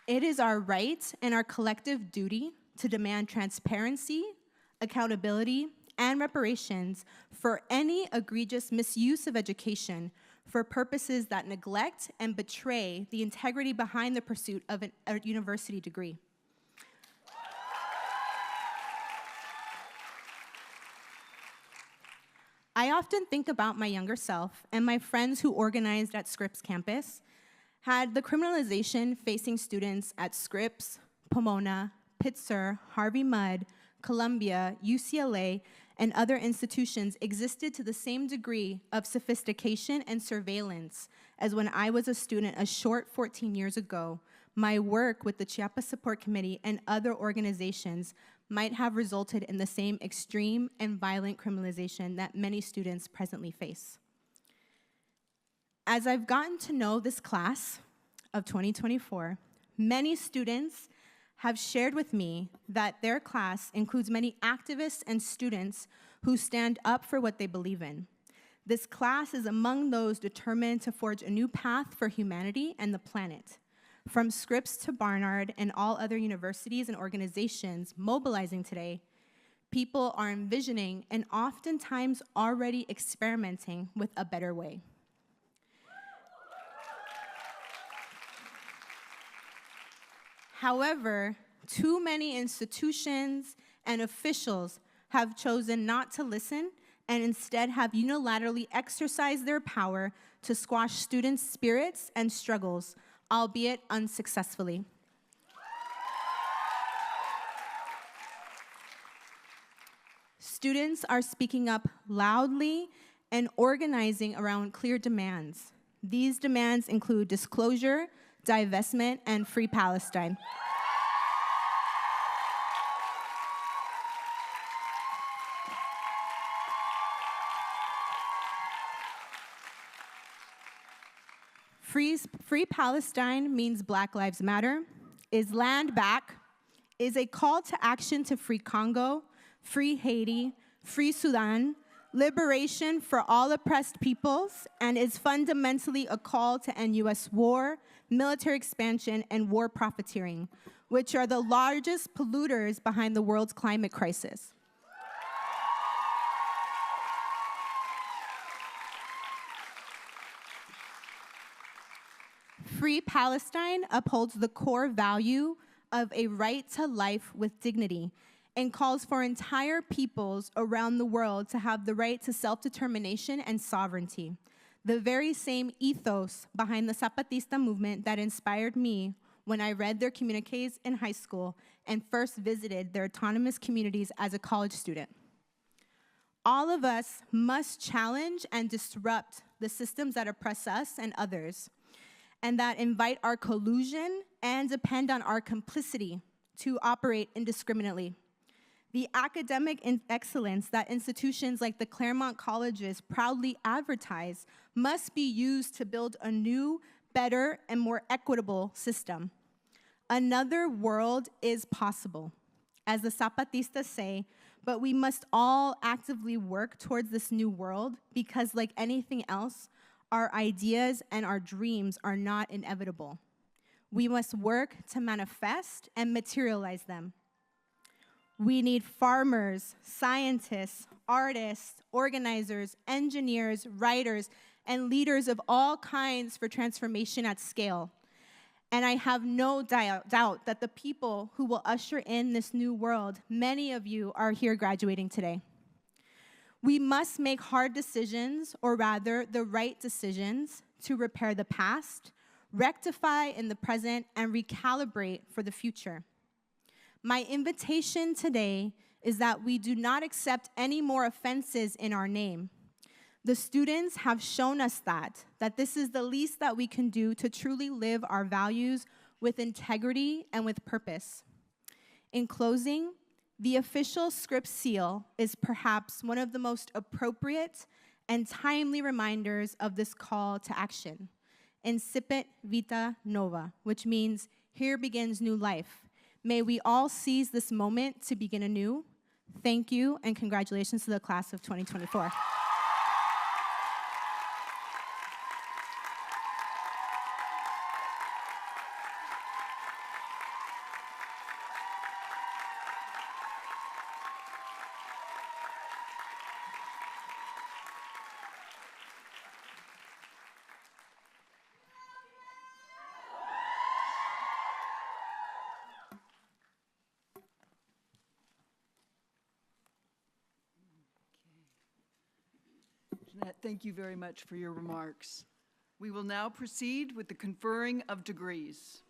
It is our right and our collective duty to demand transparency, accountability, and reparations for any egregious misuse of education for purposes that neglect and betray the integrity behind the pursuit of a university degree. I often think about my younger self and my friends who organized at Scripps campus had the criminalization facing students at Scripps, Pomona, Pitzer, Harvey Mudd, Columbia, UCLA, and other institutions existed to the same degree of sophistication and surveillance as when I was a student a short 14 years ago, my work with the Chiapas Support Committee and other organizations might have resulted in the same extreme and violent criminalization that many students presently face. As I've gotten to know this class of 2024, many students have shared with me that their class includes many activists and students who stand up for what they believe in. This class is among those determined to forge a new path for humanity and the planet. From Scripps to Barnard and all other universities and organizations mobilizing today, people are envisioning and oftentimes already experimenting with a better way. However, too many institutions and officials have chosen not to listen and instead have unilaterally exercised their power to squash students' spirits and struggles, albeit unsuccessfully. Students are speaking up loudly and organizing around clear demands. These demands include disclosure, divestment, and free Palestine. Free Palestine means Black Lives Matter, is land back, is a call to action to free Congo, free Haiti, free Sudan, liberation for all oppressed peoples, and is fundamentally a call to end U.S. war, military expansion, and war profiteering, which are the largest polluters behind the world's climate crisis. Free Palestine upholds the core value of a right to life with dignity and calls for entire peoples around the world to have the right to self-determination and sovereignty, the very same ethos behind the Zapatista movement that inspired me when I read their communiques in high school and first visited their autonomous communities as a college student. All of us must challenge and disrupt the systems that oppress us and others, and that invite our collusion and depend on our complicity to operate indiscriminately. The academic excellence that institutions like the Claremont colleges proudly advertise must be used to build a new, better, and more equitable system. Another world is possible, as the Zapatistas say, but we must all actively work towards this new world because, like anything else, our ideas and our dreams are not inevitable. We must work to manifest and materialize them. We need farmers, scientists, artists, organizers, engineers, writers, and leaders of all kinds for transformation at scale. And I have no doubt that the people who will usher in this new world, many of you are here graduating today. We must make hard decisions, or rather the right decisions, to repair the past, rectify in the present, and recalibrate for the future. My invitation today is that we do not accept any more offenses in our name. The students have shown us that this is the least that we can do to truly live our values with integrity and with purpose. In closing, the official Scripps seal is perhaps one of the most appropriate and timely reminders of this call to action. Incipit vita nova, which means here begins new life. May we all seize this moment to begin anew. Thank you, and congratulations to the class of 2024. Jeanette, thank you very much for your remarks. We will now proceed with the conferring of degrees.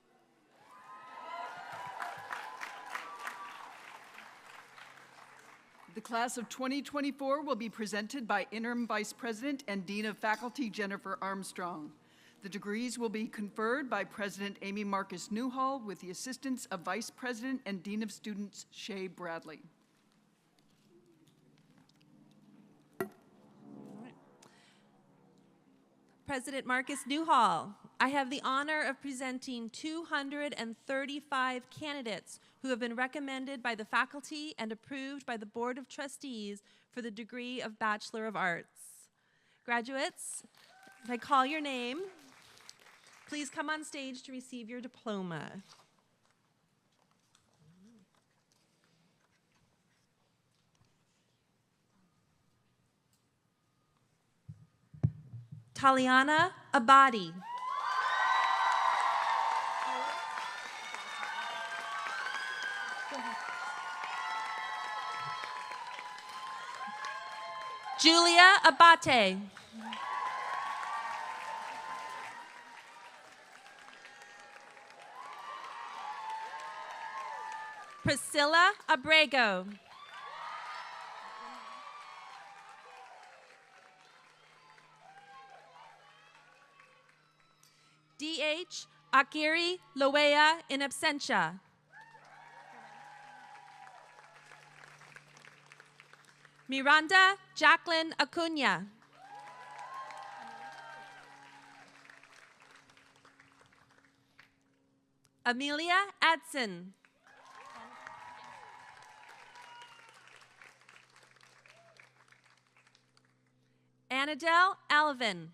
The class of 2024 will be presented by Interim Vice President and Dean of Faculty Jennifer Armstrong. The degrees will be conferred by President Amy Marcus Newhall with the assistance of Vice President and Dean of Students Shay Bradley. President Marcus Newhall, I have the honor of presenting 235 candidates who have been recommended by the faculty and approved by the Board of Trustees for the degree of Bachelor of Arts. Graduates, if I call your name, please come on stage to receive your diploma. Taliana Abadi. Julia Abate. Priscilla Abrego. D.H. Akiri Loea in absentia. Miranda Jacqueline Acuna. Amelia Adson. Annadelle Alvin.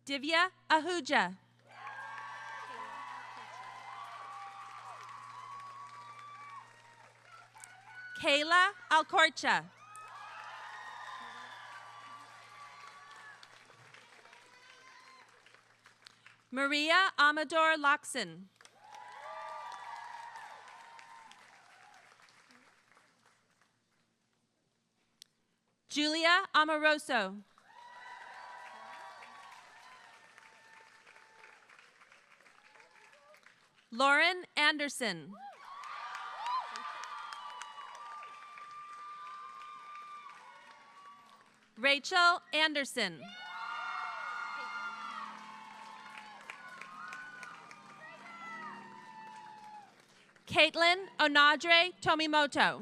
Divya Ahuja. Kayla Alcorcha. Maria Amador Loxon. Julia Amoroso. Lauren Anderson. Rachel Anderson. Caitlin Onadre Tomimoto.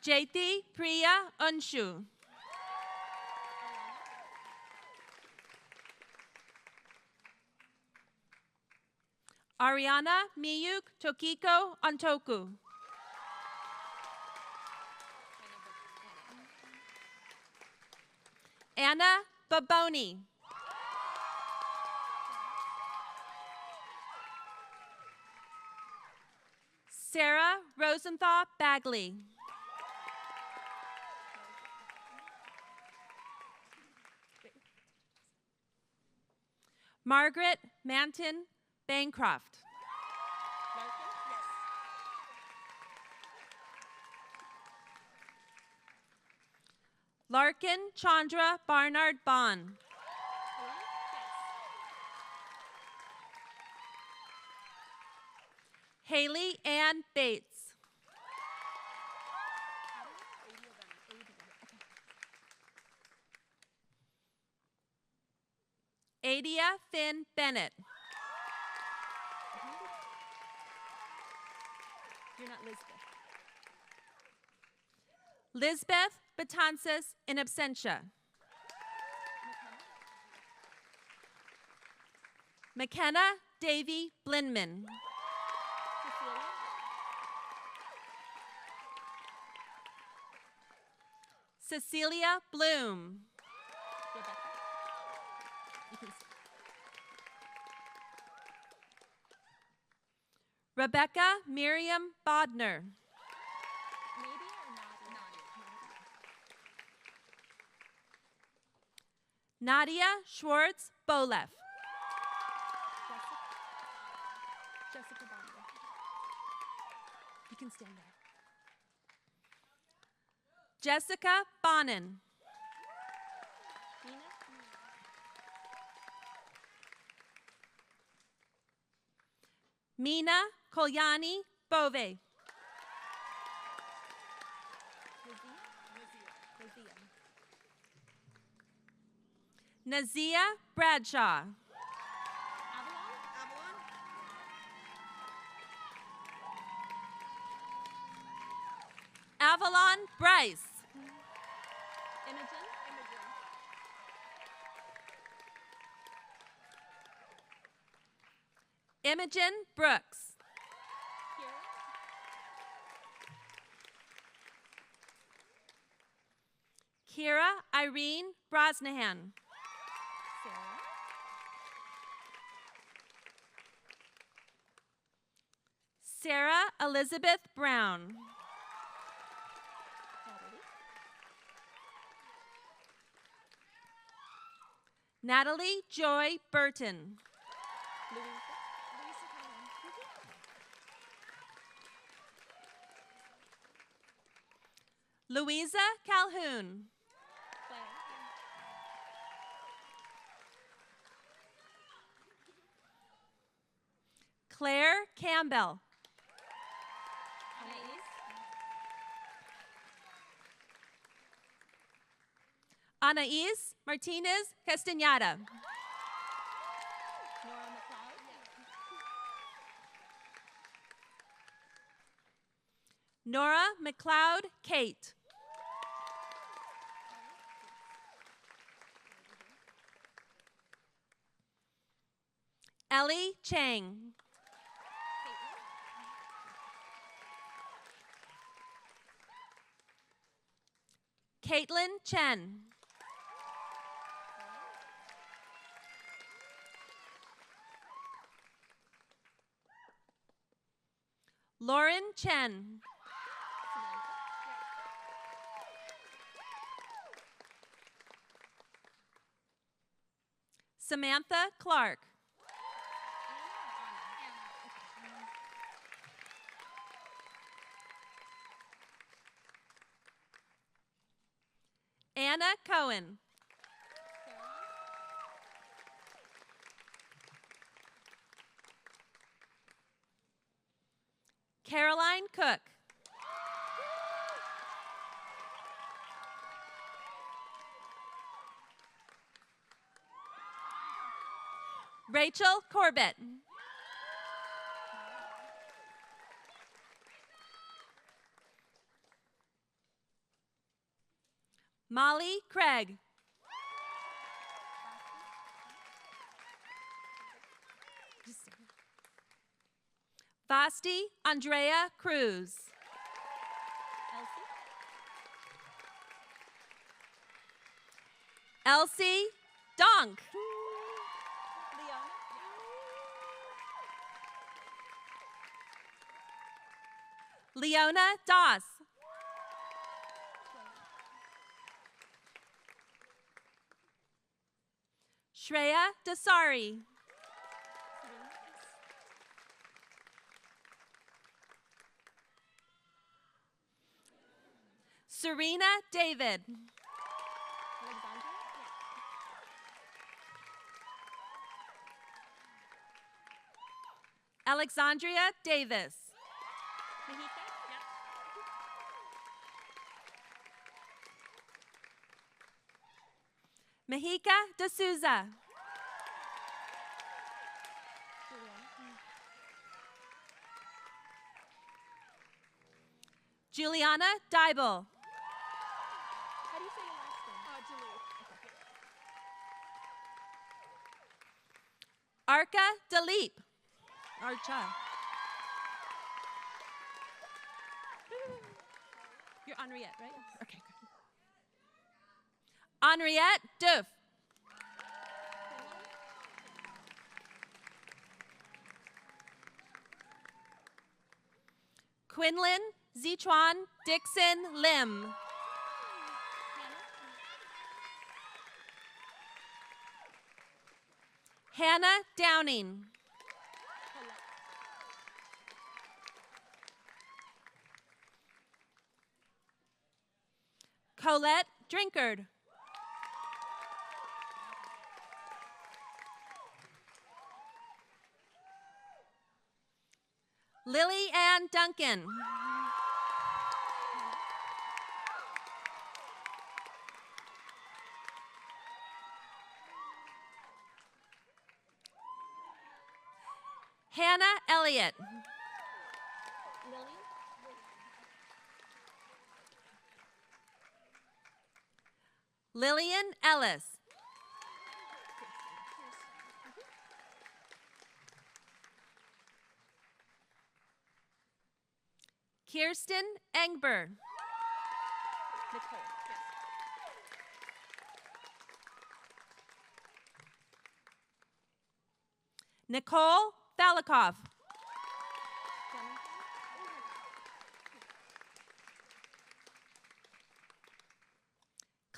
Jaithi Priya Unshu. Ariana Miyuk Tokiko Antoku. Anna Baboni. Sarah Rosenthal Bagley. Margaret Manton Bancroft. Larkin Chandra Barnard Bond. Haley Ann Bates. Adia Finn Bennett. You're not Lisbeth. Lisbeth Betances in absentia. McKenna Davy Blinman. Cecilia Bloom. Rebecca Miriam Bodner. Nadia Schwartz Bolef. Jessica Bonner. You can stand there. Jessica Bonin. Mina Kolyani Bove. Nazia Bradshaw. Avalon Bryce. Imogen Brooks. Kira Irene Brosnahan. Sarah Elizabeth Brown. Natalie Joy Burton. Louisa Calhoun. Claire Campbell. Anais Martinez Castañeda. Nora McLeod Kate. Ellie Chang. Caitlin Chen. Lauren Chen. Samantha Clark. Anna Cohen. Caroline Cook. Rachel Corbett. Molly Craig. Vasti Andrea Cruz. Elsie Donk. Leona Doss. Shreya Dasari. Serena David. Alexandria Davis. Mahika D'Souza. Juliana Dybel. Arca Dalip. Archa. You're Henriette, right? Okay, good. Henriette Duff. Quinlan Zichuan Dixon Lim. Hannah Downing. Colette Drinkard. Lily Ann Duncan. Hannah Elliott. Lillian Ellis. Kirsten Engber. Nicole Falikoff.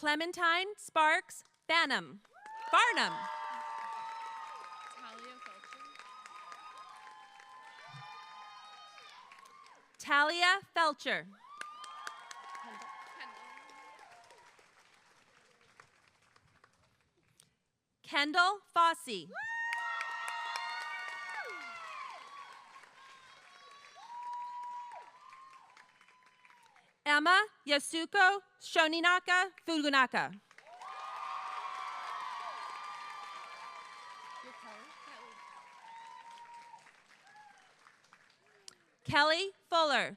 Clementine Sparks Barnum. Talia Felcher. Kendall Fossey. Emma Yasuko Shoninaka Fugunaka. Kelly Fuller.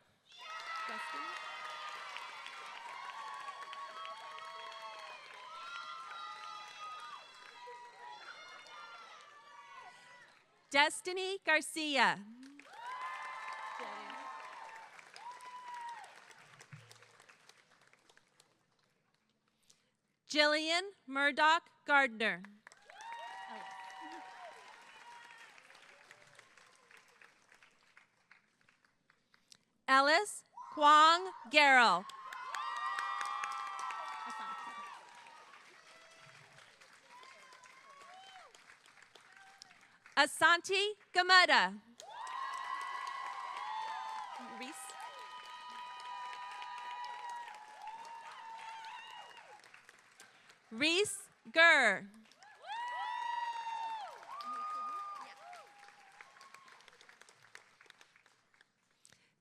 Destiny Garcia. Jillian Murdoch Gardner. Ellis Kwong Garrell. Asante Gamuda. Reese Gurr.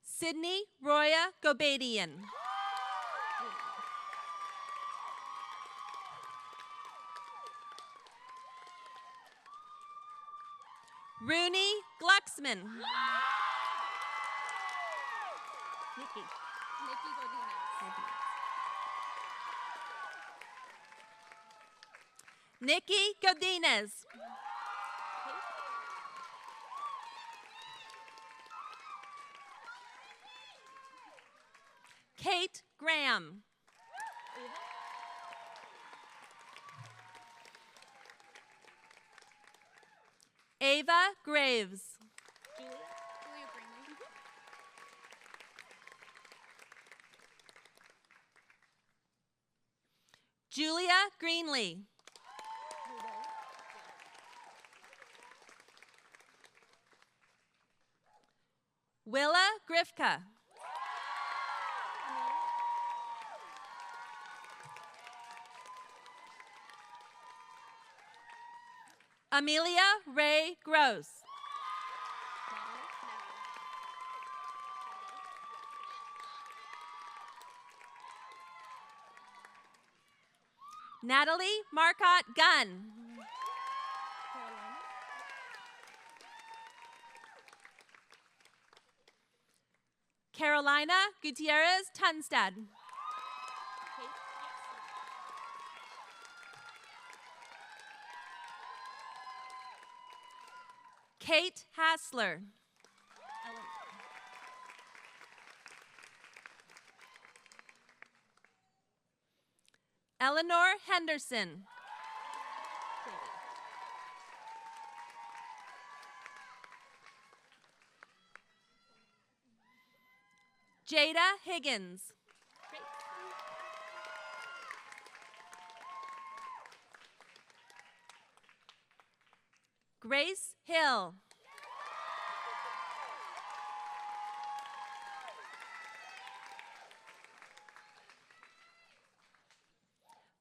Sydney Roya Gobadian. Rooney Glucksman. Nikki Godinez. Kate Graham. Ava Graves. Julia Greenlee. Willa Grifka. Amelia Ray Gross. Natalie Marcotte Gunn. Carolina Gutierrez Tunstad. Kate Hassler. Eleanor Henderson. Jada Higgins. Grace Hill.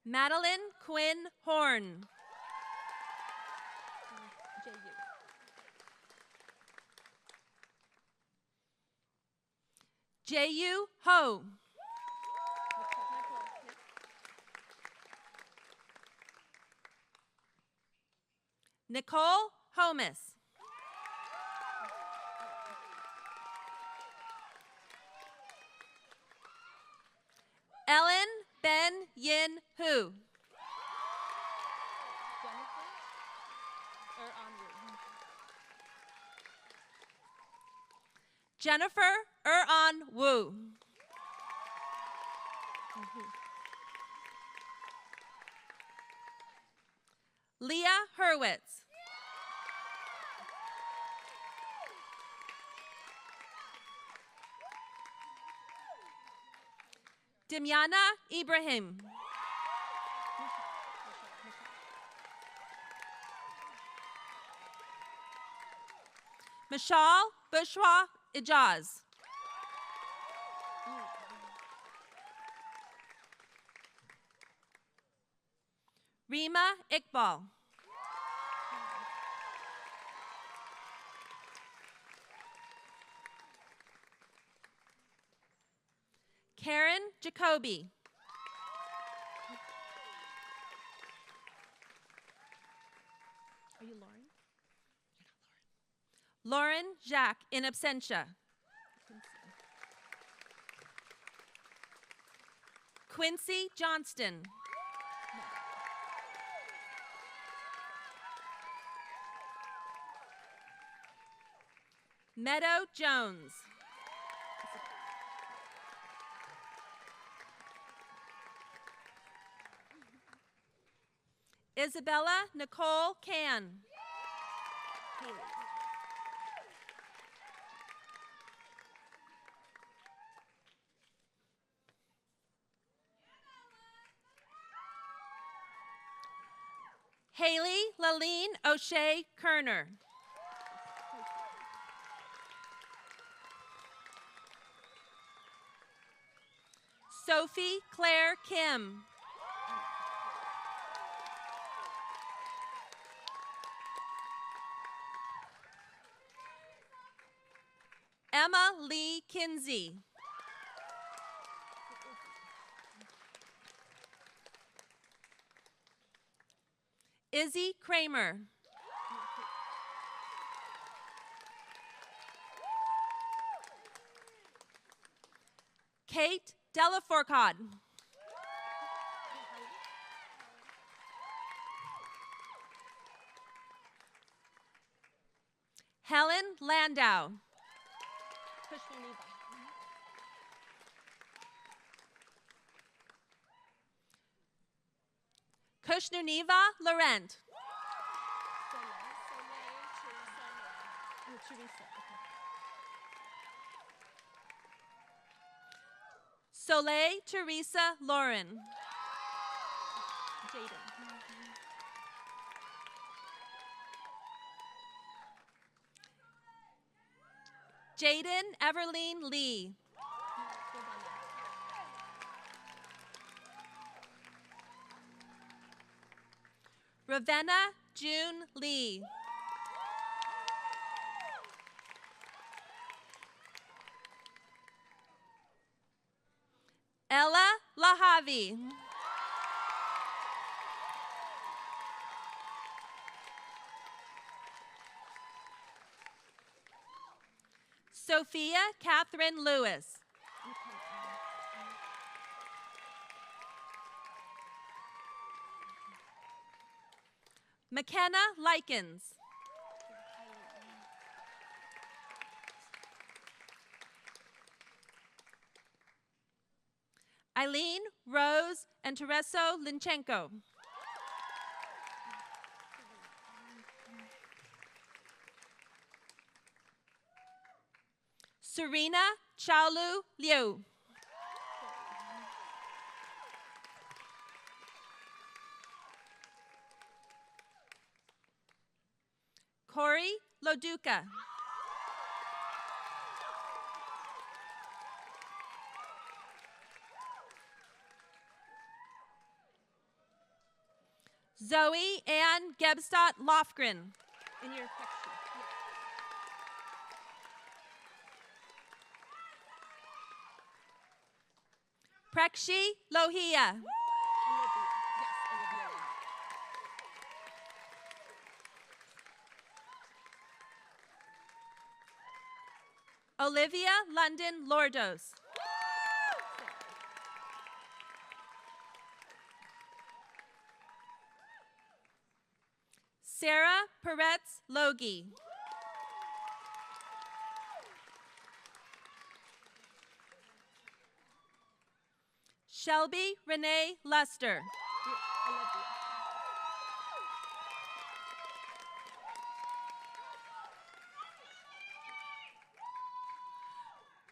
Madeline Quinn Horn. J.U. Ho. Nicole Homus. Ellen Ben Yin Hu. Jennifer Wu. Leah Hurwitz. Dimyana Ibrahim. Mishal Bushra Ijaz. Rima Iqbal. Karen Jacoby. Are you Lauren? Lauren Jacques in absentia. Quincy Johnston. Meadow Jones. Isabella Nicole Can. Haley Laline O'Shea Kerner. Sophie Claire Kim. Emma Lee Kinsey. Izzy Kramer. Kate Delafourcade. Helen Landau. Kushnuniva Laurent. Soleil Teresa Lauren. Jaden Everline Lee. Ravenna June Lee. Ella Lahavi. Sophia Catherine Lewis. McKenna Likens. Eileen Rose and Tereso Linchenko. Serena Chaolu Liu. Corey Loduca. Zoe Ann Gebstadt Lofgren. In your section. Prekshi Lohia. Olivia London Lordos. Sarah Peretz Logie. Shelby Renee Luster.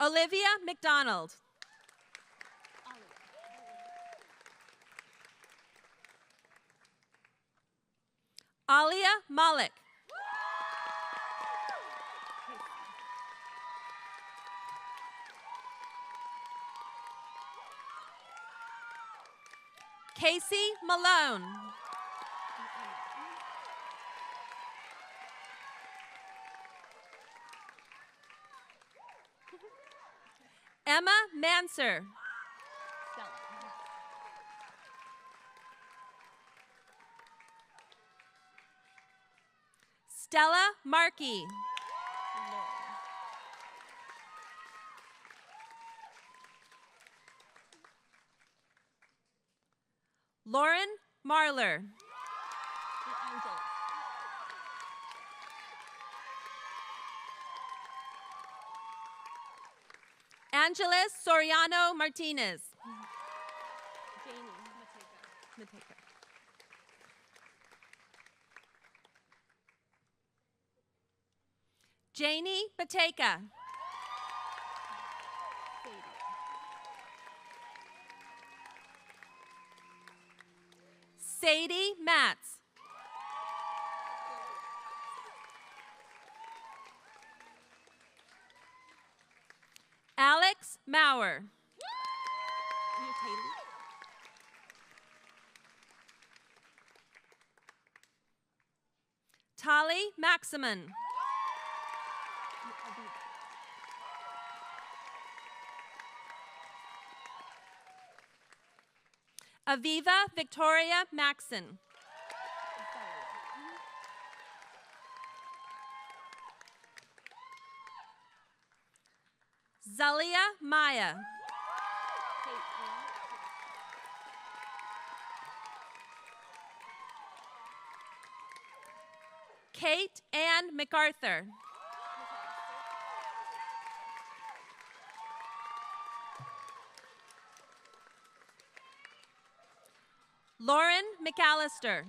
Olivia McDonald. Alia Malik. Casey Malone. Emma Manser. Stella Markey. Lauren Marler. Angeles Soriano Martinez. Janie Bateka. Sadie Matz. Alex Maurer. Tali Maximin. Aviva Victoria Maxon. Zalia Maya. Kate Ann MacArthur. Lauren McAllister.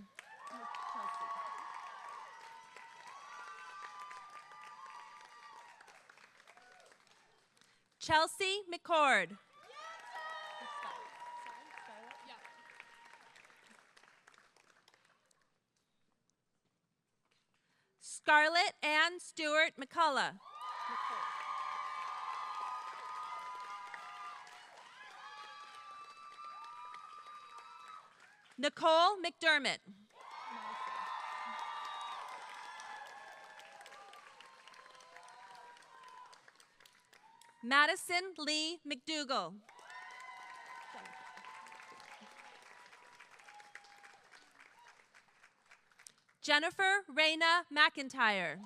Chelsea McCord. Scarlett Ann Stewart McCullough. Nicole McDermott. Madison Lee McDougall. Jennifer Reyna McIntyre.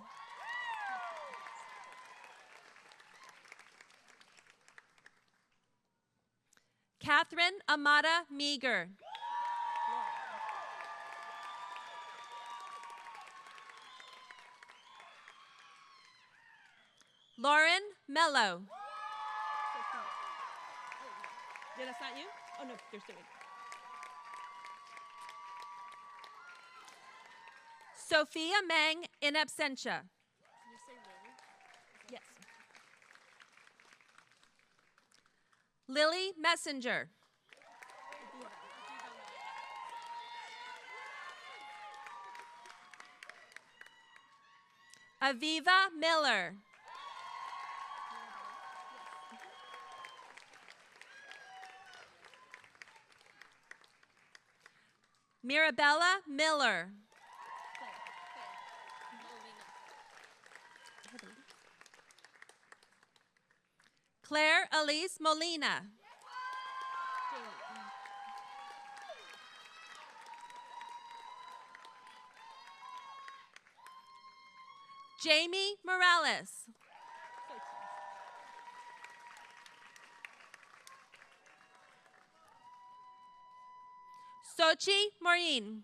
Catherine Amata Meager. Lauren Mello. Yeah, that's not you? Oh, no, you're still in. Sophia Meng in absentia. You say Lily? Yes. Lily Messenger. Aviva Miller. Mirabella Miller. Claire Elise Molina. Jamie Morales. Sochi Maureen.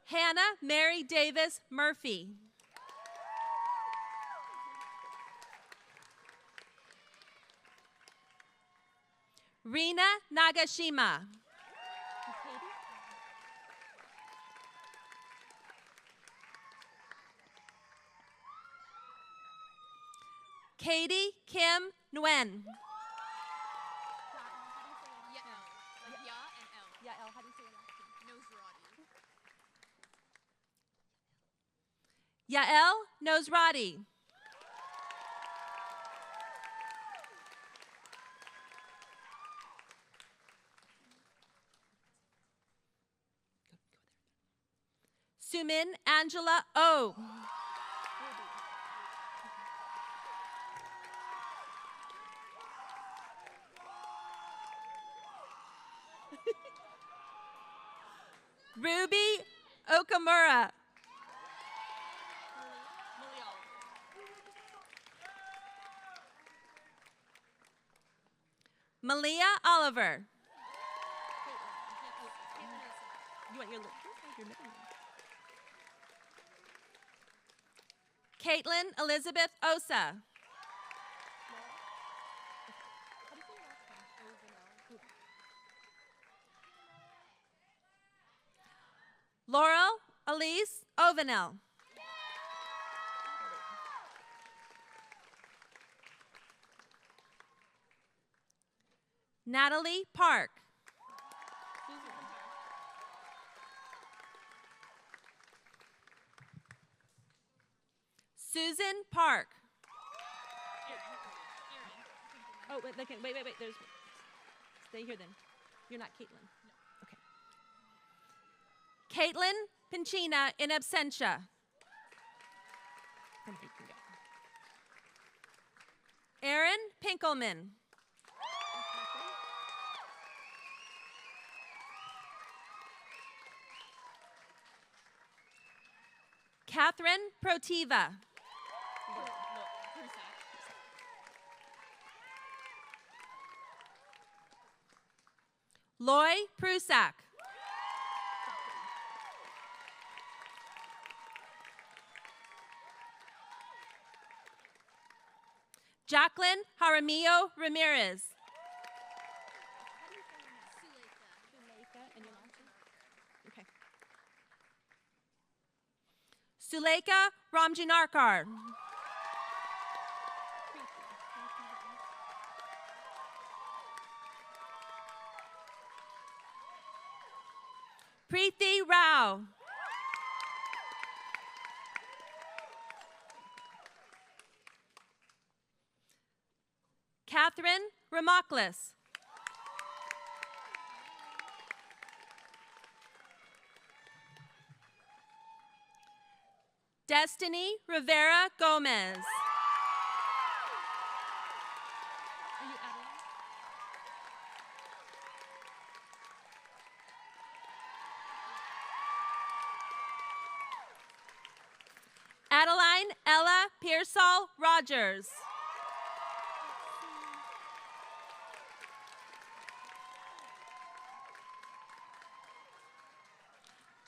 Hannah Mary Davis Murphy. Rina Nagashima. Katie Kim Nguyen. Yael Nosrati. Sumin Angela O. Ruby Okamura. Malia Oliver. You want your middle name. Caitlin Elizabeth Osa. Laurel Elise Ovanel. Natalie Park. Susan Park. Oh, wait, wait. There's. Stay here then. You're not Caitlin. No. Okay. Caitlin Pinchina in absentia. Aaron Pinkelman. Catherine Protiva. Loy Prusak. Jacqueline Jaramillo Ramirez. Okay. Suleika Ramjanarkar. Preeti Rao. Catherine Ramaklis. Destiny Rivera Gomez. Adeline Ella Pearsall Rogers.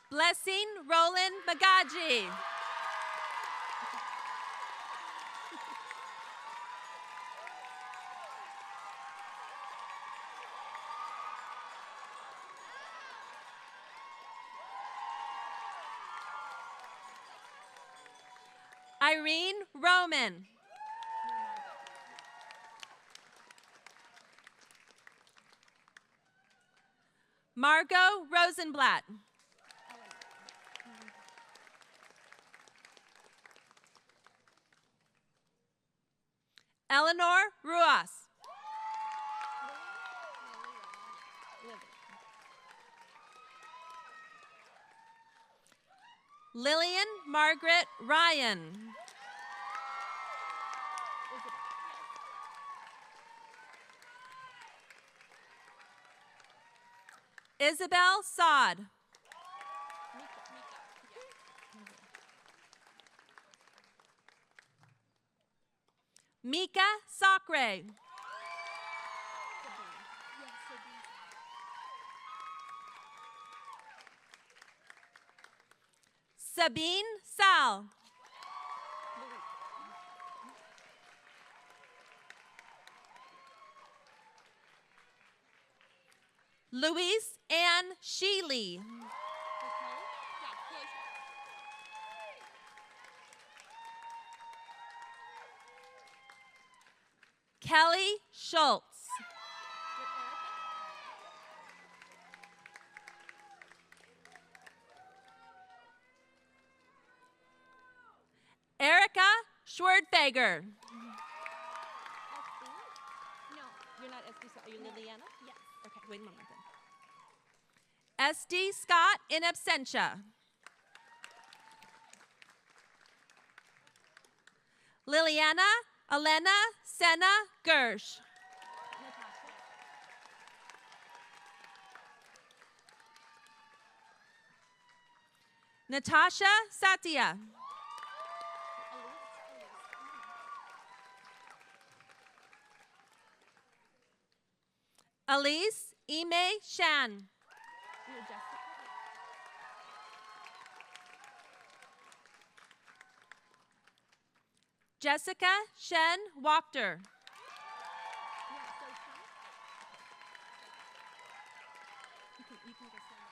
Blessing Roland Bagaji. Irene Roman. Margot Rosenblatt. Eleanor Ruas. Lillian Margaret Ryan. Isabel Sod. Mika Sacre. Sabine Sal. Louise Ann Sheely. Kelly Schultz. Erica Schwerdfager. No, you're not SD. Are you Liliana? Yes. Okay, wait a moment then. SD Scott in absentia. Liliana Elena Senna Gersh. Natasha Satya. Elise Ime Shan. You're Jessica. Jessica Shen Wachter. You can go stand up.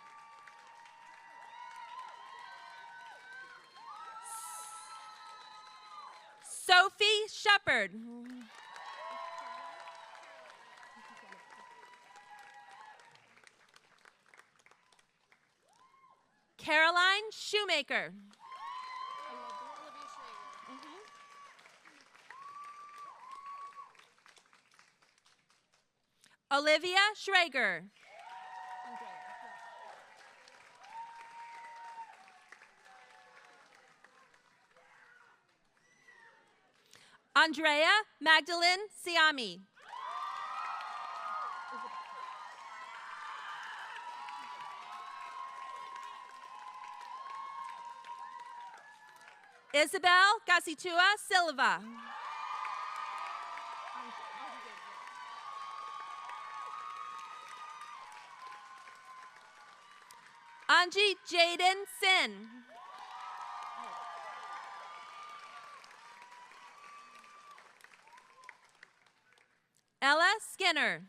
Sophie Shepard. Caroline Shoemaker. Olivia Schrager. Andrea Magdalene Siami. Isabel Gasitua Silva. Anji Jaden Sin. Ella Skinner.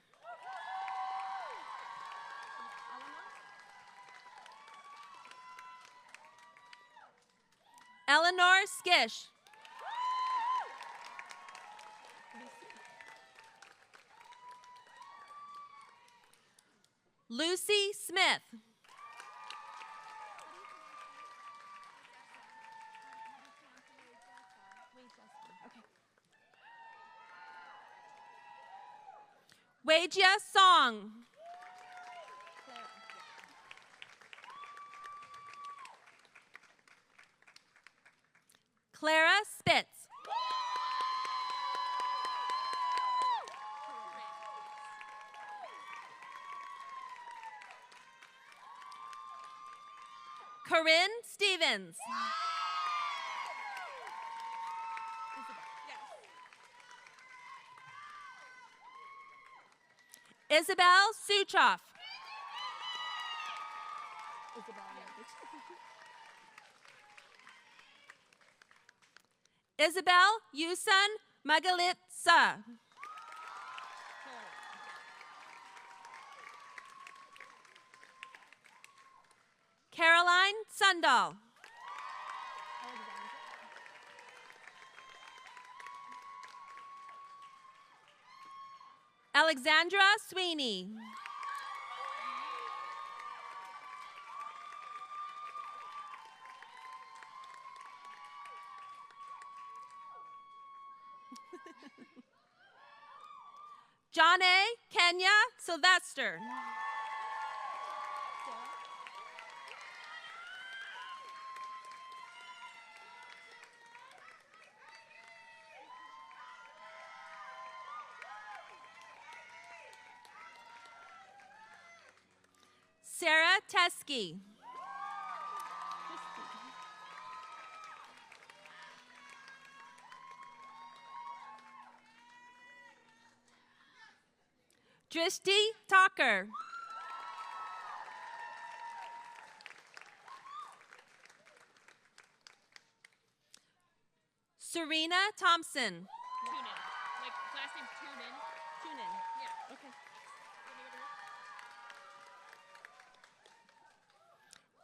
Eleanor Skish. Lucy Smith. Wejia Song. Clara Spitz. Corinne Stevens. Isabel Suchoff. Isabel Yusun Magalitsa. Caroline Sundal. Alexandra Sweeney. John A. Kenya Sylvester. Sarah Teskey. Drishti Talker. Serena Thompson. Tune in. Like last name Tune in. Tune in. Yeah. Okay.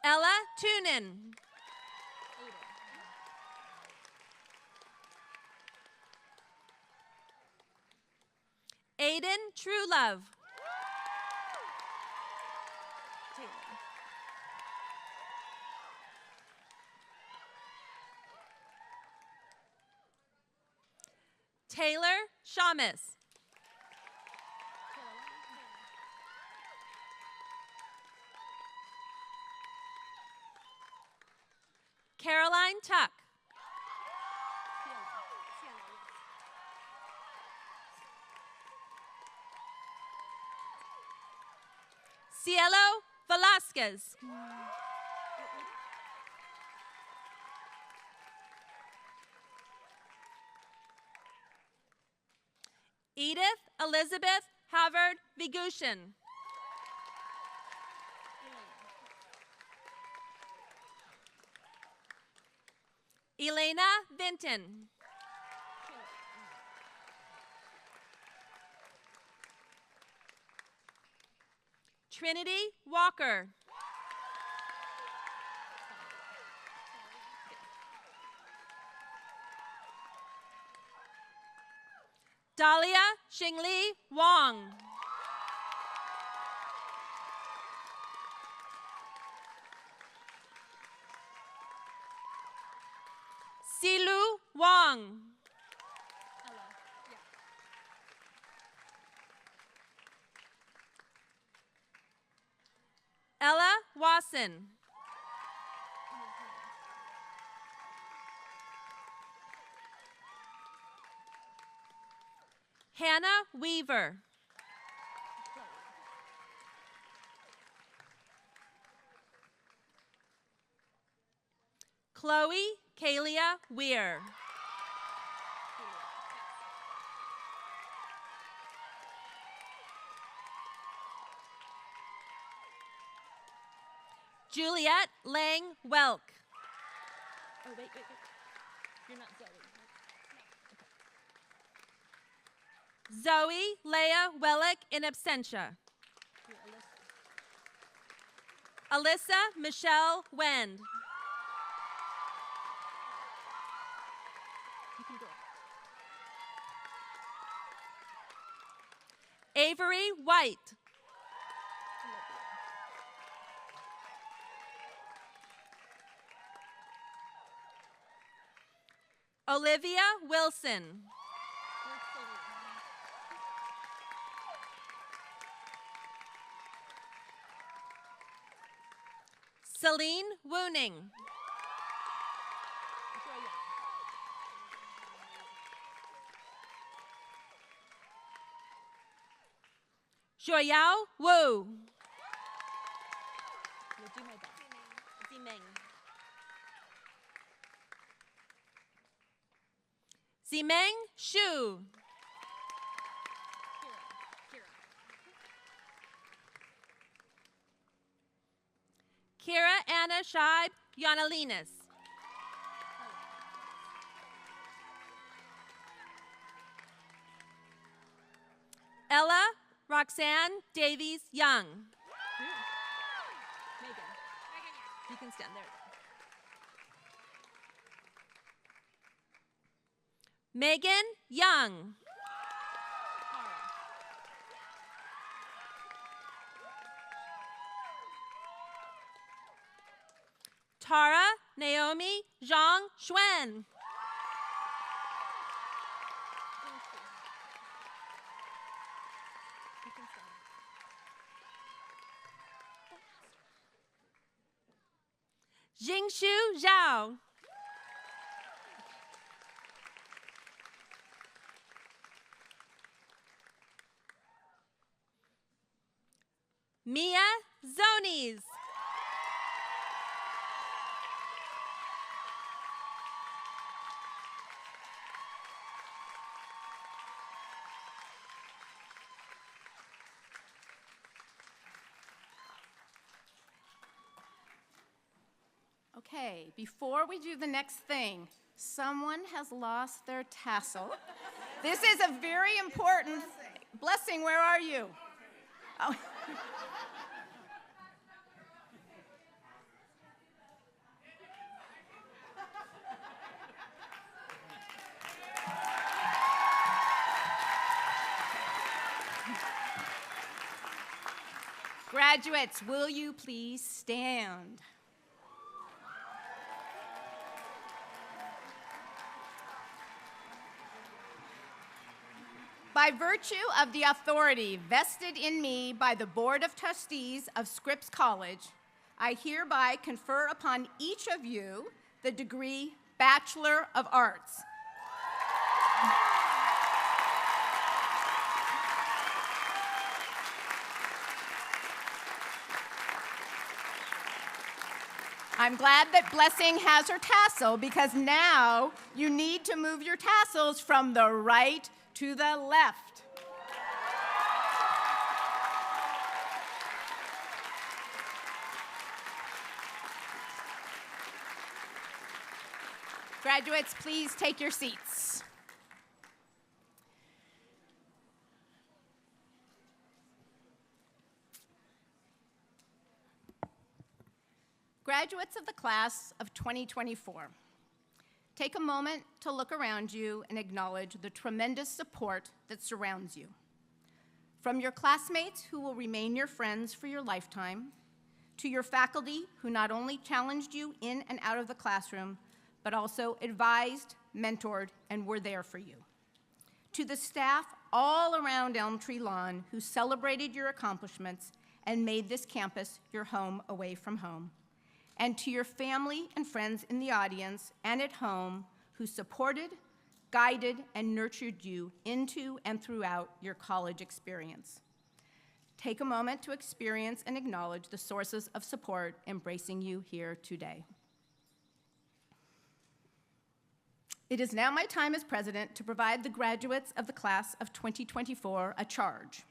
Ella Tunin. Aiden Truelove. Taylor Shamus. Caroline Tuck. Cielo Velasquez. Edith Elizabeth Havard Vigushin. Elena Vinton. Trinity Walker. Dahlia Xingli Wang. Silu Wang. Ella Wasson. Hannah Weaver. Chloe Kalia Weir. Juliet Lang Welk. Oh, wait. You're not Zoe. Zoe Leah Wellick in absentia. Alyssa Michelle Wend. You can go. Avery White. Olivia Wilson. Celine Wooning. Joyao Wu. You'll do my best. Zimeng. Zimeng Shu. Kira Anna Scheib Yanalinas. Ella Roxanne Davies Young. Megan. You can stand there. Megan Young. Tara Naomi Zhang Xuan. Jingshu Zhao. Mia Zonies. Okay, before we do the next thing, Someone has lost their tassel. This is a very important blessing. Where are you? Oh. Graduates, will you please stand? By virtue of the authority vested in me by the Board of Trustees of Scripps College, I hereby confer upon each of you the degree Bachelor of Arts. I'm glad that Blessing has her tassel because now you need to move your tassels from the right to the left. Graduates, please take your seats. Graduates of the class of 2024, take a moment to look around you and acknowledge the tremendous support that surrounds you. From your classmates who will remain your friends for your lifetime, to your faculty who not only challenged you in and out of the classroom, but also advised, mentored, and were there for you. To the staff all around Elm Tree Lawn who celebrated your accomplishments and made this campus your home away from home. And to your family and friends in the audience and at home who supported, guided, and nurtured you into and throughout your college experience. Take a moment to experience and acknowledge the sources of support embracing you here today. It is now my time as president to provide the graduates of the class of 2024 a charge.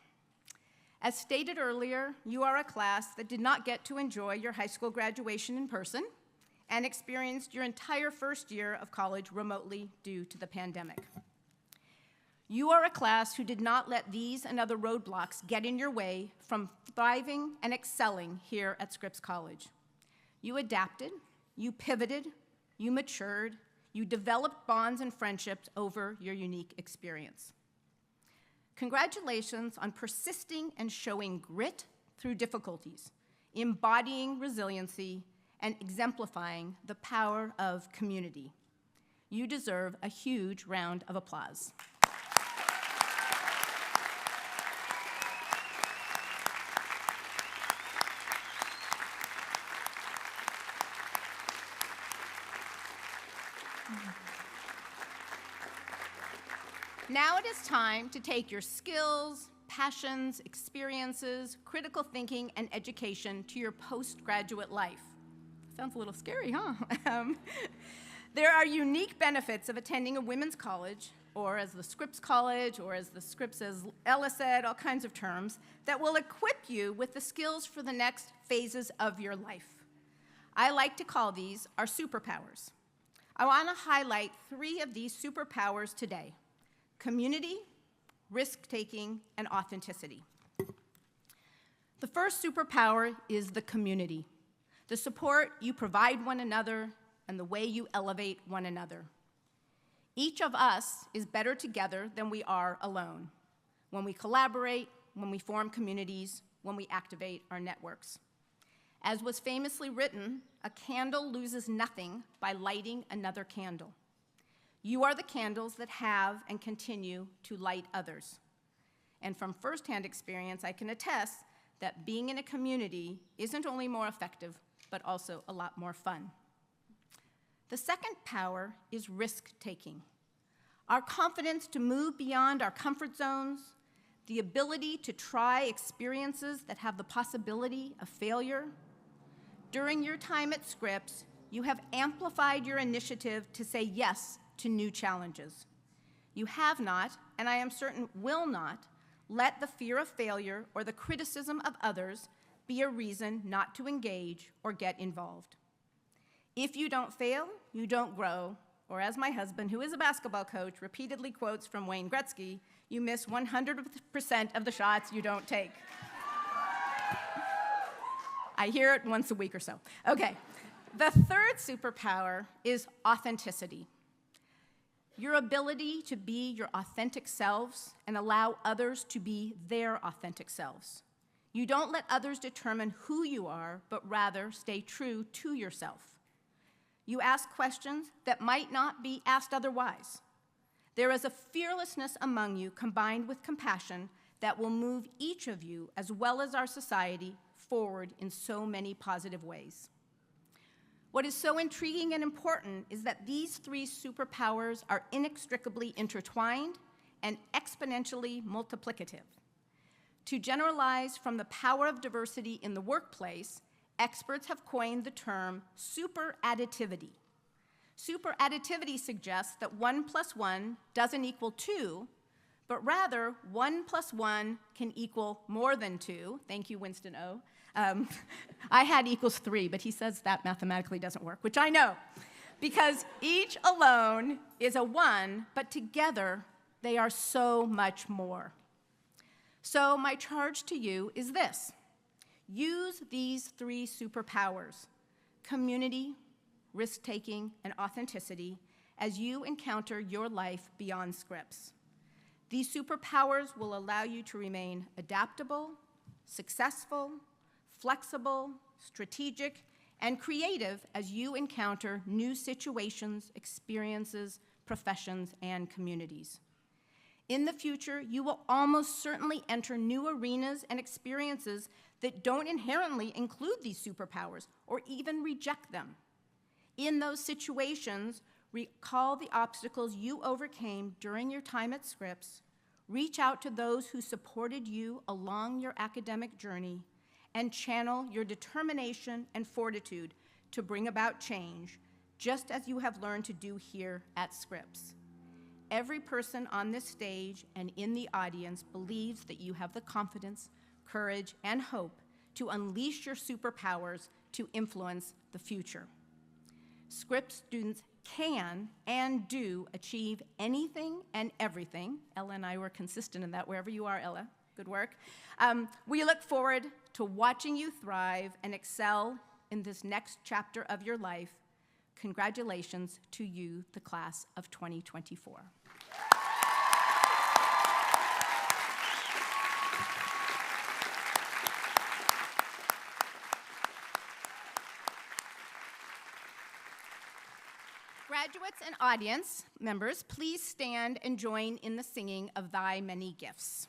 As stated earlier, you are a class that did not get to enjoy your high school graduation in person and experienced your entire first year of college remotely due to the pandemic. You are a class who did not let these and other roadblocks get in your way from thriving and excelling here at Scripps College. You adapted, you pivoted, you matured, you developed bonds and friendships over your unique experience. Congratulations on persisting and showing grit through difficulties, embodying resiliency, and exemplifying the power of community. You deserve a huge round of applause. Now it is time to take your skills, passions, experiences, critical thinking, and education to your postgraduate life. Sounds a little scary, huh? There are unique benefits of attending a women's college, or as the Scripps College, or as the Scripps as Ella said, all kinds of terms, that will equip you with the skills for the next phases of your life. I like to call these our superpowers. I want to highlight 3 of these superpowers today: community, risk-taking, and authenticity. The first superpower is the community, the support you provide one another and the way you elevate one another. Each of us is better together than we are alone, when we collaborate, when we form communities, when we activate our networks. As was famously written, a candle loses nothing by lighting another candle. You are the candles that have and continue to light others. And from firsthand experience, I can attest that being in a community isn't only more effective, but also a lot more fun. The second power is risk-taking. Our confidence to move beyond our comfort zones, the ability to try experiences that have the possibility of failure. During your time at Scripps, you have amplified your initiative to say yes to new challenges. You have not, and I am certain will not, let the fear of failure or the criticism of others be a reason not to engage or get involved. If you don't fail, you don't grow, or as my husband, who is a basketball coach, repeatedly quotes from Wayne Gretzky, you miss 100% of the shots you don't take. I hear it once a week or so. Okay, the third superpower is authenticity. Your ability to be your authentic selves and allow others to be their authentic selves. You don't let others determine who you are, but rather stay true to yourself. You ask questions that might not be asked otherwise. There is a fearlessness among you combined with compassion that will move each of you, as well as our society, forward in so many positive ways. What is so intriguing and important is that these three superpowers are inextricably intertwined and exponentially multiplicative. To generalize from the power of diversity in the workplace, experts have coined the term superadditivity. Superadditivity suggests that 1 + 1 doesn't equal 2, but rather 1 + 1 can equal more than 2. Thank you, Winston O. I had equals 3, but he says that mathematically doesn't work, which I know, because each alone is a 1, but together they are so much more. So my charge to you is this: use these three superpowers, community, risk-taking, and authenticity, as you encounter your life beyond Scripps. These superpowers will allow you to remain adaptable, successful, flexible, strategic, and creative as you encounter new situations, experiences, professions, and communities. In the future, you will almost certainly enter new arenas and experiences that don't inherently include these superpowers or even reject them. In those situations, recall the obstacles you overcame during your time at Scripps, reach out to those who supported you along your academic journey, and channel your determination and fortitude to bring about change, just as you have learned to do here at Scripps. Every person on this stage and in the audience believes that you have the confidence, courage, and hope to unleash your superpowers to influence the future. Scripps students can and do achieve anything and everything. Ella and I were consistent in that, wherever you are, Ella. Good work. We look forward to watching you thrive and excel in this next chapter of your life. Congratulations to you, the class of 2024. Graduates and audience members, please stand and join in the singing of Thy Many Gifts.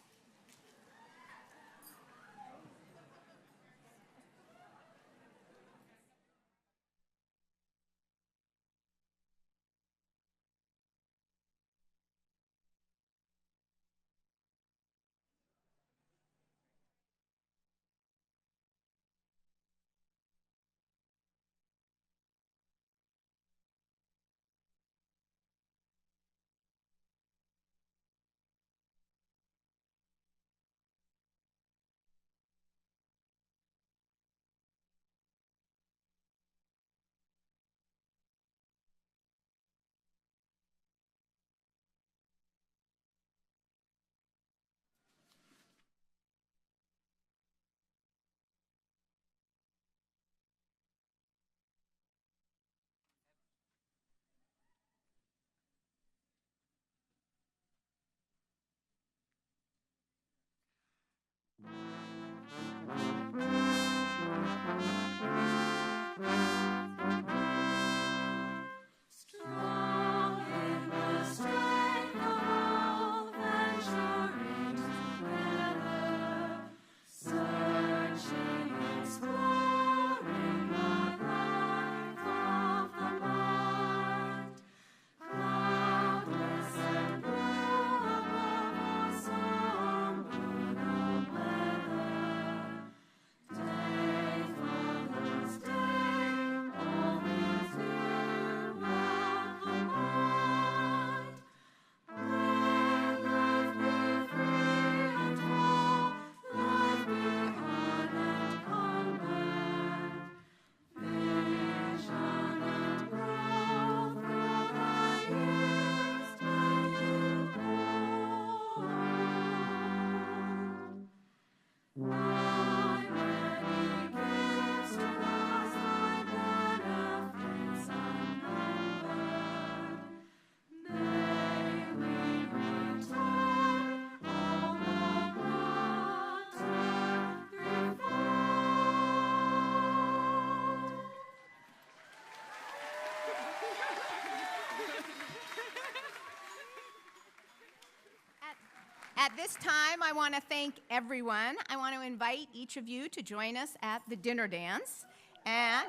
At this time, I want to thank everyone. I want to invite each of you to join us at the dinner dance. And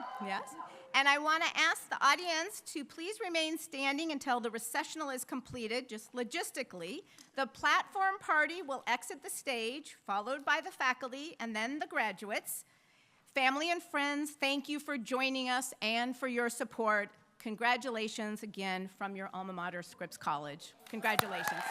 I want to ask the audience to please remain standing until the recessional is completed. Just logistically, the platform party will exit the stage, followed by the faculty and then the graduates. Family and friends, thank you for joining us and for your support. Congratulations again from your alma mater, Scripps College. Congratulations.